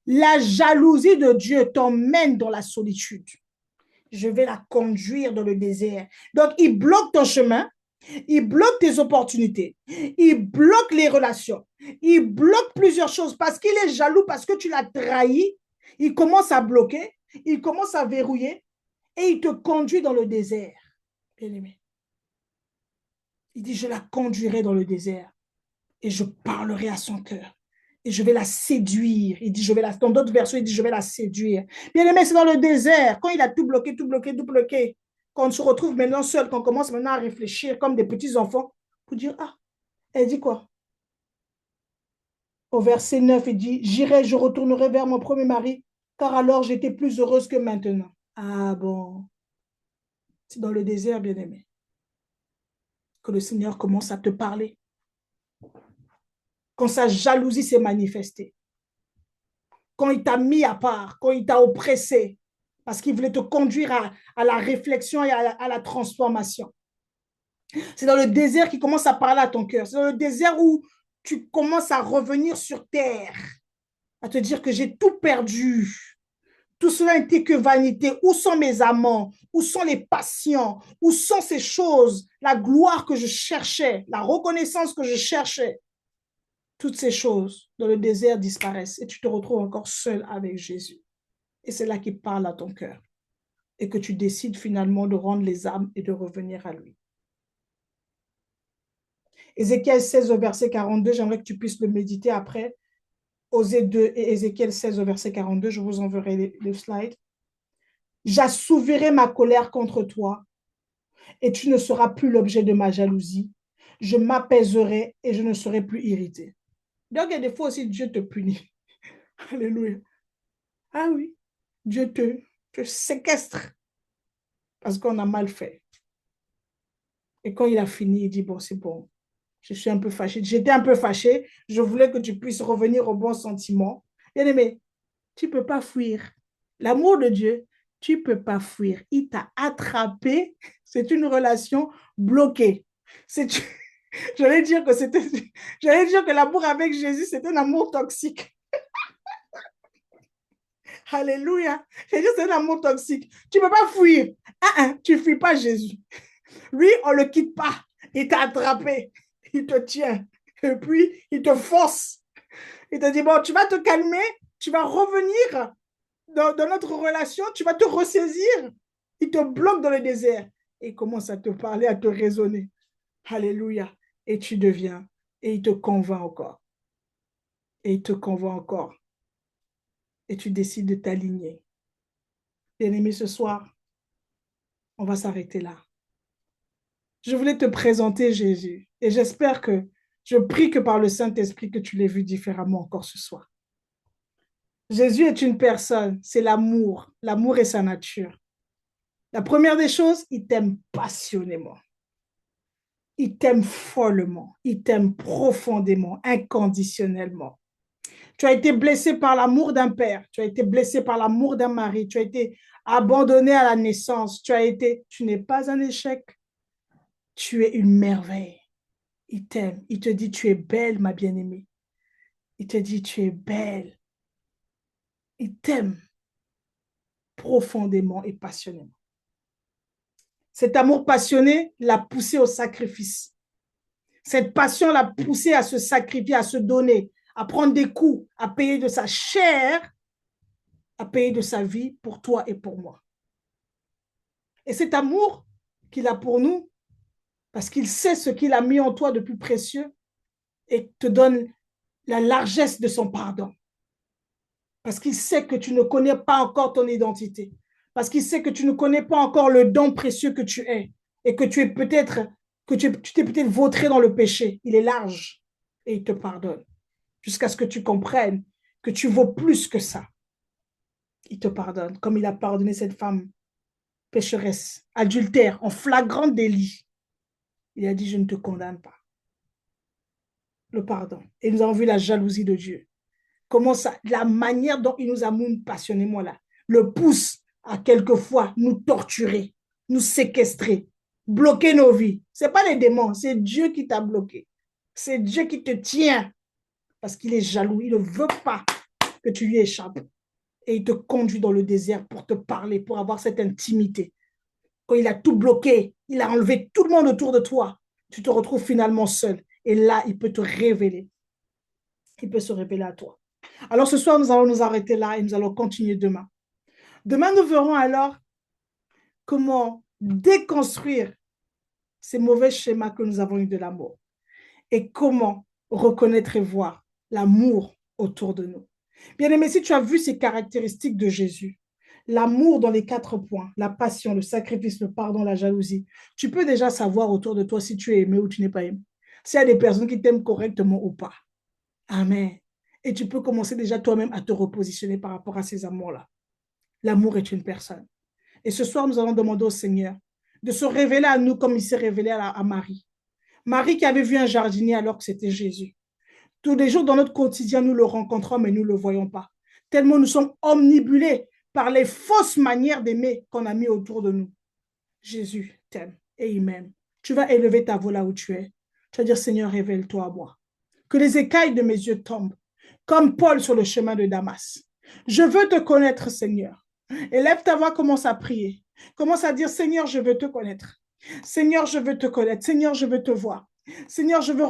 La jalousie de Dieu t'emmène dans la solitude. Je vais la conduire dans le désert. Donc, il bloque ton chemin, il bloque tes opportunités, il bloque les relations, il bloque plusieurs choses parce qu'il est jaloux, parce que tu l'as trahi. Il commence à bloquer, il commence à verrouiller et il te conduit dans le désert. Bien-aimé. Il dit, je la conduirai dans le désert et je parlerai à son cœur. Et je vais la séduire. Il dit, dans d'autres versions, il dit, je vais la séduire. Bien aimé, c'est dans le désert. Quand il a tout bloqué, quand on se retrouve maintenant seul, qu'on commence maintenant à réfléchir comme des petits enfants, pour dire, elle dit quoi? Au verset 9, il dit, j'irai, je retournerai vers mon premier mari, car alors j'étais plus heureuse que maintenant. Ah bon. C'est dans le désert, bien aimé, que le Seigneur commence à te parler. Quand sa jalousie s'est manifestée. Quand il t'a mis à part, quand il t'a oppressé, parce qu'il voulait te conduire à la réflexion et à la transformation. C'est dans le désert qu'il commence à parler à ton cœur. C'est dans le désert où tu commences à revenir sur terre, à te dire que j'ai tout perdu. Tout cela n'était que vanité. Où sont mes amants? Où sont les patients? Où sont ces choses? La gloire que je cherchais, la reconnaissance que je cherchais. Toutes ces choses dans le désert disparaissent et tu te retrouves encore seul avec Jésus. Et c'est là qu'il parle à ton cœur et que tu décides finalement de rendre les âmes et de revenir à lui. Ézéchiel 16 au verset 42, j'aimerais que tu puisses le méditer après. Osée 2 et Ézéchiel 16 au verset 42, je vous enverrai les slides. J'assouvirai ma colère contre toi et tu ne seras plus l'objet de ma jalousie. Je m'apaiserai et je ne serai plus irrité. Donc, il y a des fois aussi, Dieu te punit. Alléluia. Ah oui, Dieu te séquestre parce qu'on a mal fait. Et quand il a fini, il dit, bon, c'est bon, je suis un peu fâché. J'étais un peu fâché. Je voulais que tu puisses revenir au bon sentiment. Bien aimé, tu ne peux pas fuir. L'amour de Dieu, tu ne peux pas fuir. Il t'a attrapé. C'est une relation bloquée. J'allais dire que j'allais dire que l'amour avec Jésus, c'est un amour toxique. Alléluia. J'allais dire que c'est un amour toxique. Tu ne peux pas fuir. Tu ne fuis pas Jésus. Lui, on ne le quitte pas. Il t'a attrapé. Il te tient. Et puis, il te force. Il te dit, bon, tu vas te calmer. Tu vas revenir dans notre relation. Tu vas te ressaisir. Il te bloque dans le désert. Et il commence à te parler, à te raisonner. Alléluia. Et tu deviens. Et il te convainc encore. Et il te convainc encore. Et tu décides de t'aligner. Bien-aimé, ce soir, on va s'arrêter là. Je voulais te présenter Jésus et j'espère que, je prie que par le Saint-Esprit que tu l'aies vu différemment encore ce soir. Jésus est une personne, c'est l'amour. L'amour est sa nature. La première des choses, il t'aime passionnément. Il t'aime follement. Il t'aime profondément, inconditionnellement. Tu as été blessé par l'amour d'un père. Tu as été blessé par l'amour d'un mari. Tu as été abandonné à la naissance. Tu n'es pas un échec. Tu es une merveille. Il t'aime. Il te dit, tu es belle, ma bien-aimée. Il te dit, tu es belle. Il t'aime profondément et passionnément. Cet amour passionné l'a poussé au sacrifice. Cette passion l'a poussé à se sacrifier, à se donner, à prendre des coups, à payer de sa chair, à payer de sa vie pour toi et pour moi. Et cet amour qu'il a pour nous, parce qu'il sait ce qu'il a mis en toi de plus précieux et te donne la largesse de son pardon. Parce qu'il sait que tu ne connais pas encore ton identité. Parce qu'il sait que tu ne connais pas encore le don précieux que tu es. Et que tu es peut-être, que tu t'es peut-être vautré dans le péché. Il est large et il te pardonne. Jusqu'à ce que tu comprennes que tu vaux plus que ça. Il te pardonne. Comme il a pardonné cette femme pécheresse, adultère, en flagrant délit. Il a dit, je ne te condamne pas. Le pardon. Et nous avons vu la jalousie de Dieu. Comment ça, la manière dont il nous amoure passionnément là, le pousse à quelquefois nous torturer, nous séquestrer, bloquer nos vies. Ce n'est pas les démons, c'est Dieu qui t'a bloqué. C'est Dieu qui te tient parce qu'il est jaloux. Il ne veut pas que tu lui échappes. Et il te conduit dans le désert pour te parler, pour avoir cette intimité. Quand il a tout bloqué, il a enlevé tout le monde autour de toi, tu te retrouves finalement seul. Et là, il peut te révéler. Il peut se révéler à toi. Alors ce soir, nous allons nous arrêter là et nous allons continuer demain. Demain, nous verrons alors comment déconstruire ces mauvais schémas que nous avons eus de l'amour et comment reconnaître et voir l'amour autour de nous. Bien aimé, si tu as vu ces caractéristiques de Jésus, l'amour dans les 4 points, la passion, le sacrifice, le pardon, la jalousie, tu peux déjà savoir autour de toi si tu es aimé ou tu n'es pas aimé. S'il y a des personnes qui t'aiment correctement ou pas. Amen. Et tu peux commencer déjà toi-même à te repositionner par rapport à ces amours-là. L'amour est une personne. Et ce soir, nous allons demander au Seigneur de se révéler à nous comme il s'est révélé à Marie. Marie qui avait vu un jardinier alors que c'était Jésus. Tous les jours dans notre quotidien, nous le rencontrons, mais nous ne le voyons pas. Tellement nous sommes omnibulés par les fausses manières d'aimer qu'on a mis autour de nous. Jésus t'aime et il m'aime. Tu vas élever ta voix là où tu es. Tu vas dire, Seigneur, révèle-toi à moi. Que les écailles de mes yeux tombent, comme Paul sur le chemin de Damas. Je veux te connaître, Seigneur. Élève ta voix, commence à prier. Commence à dire, Seigneur, je veux te connaître. Seigneur, je veux te connaître. Seigneur, je veux te voir. Seigneur, je veux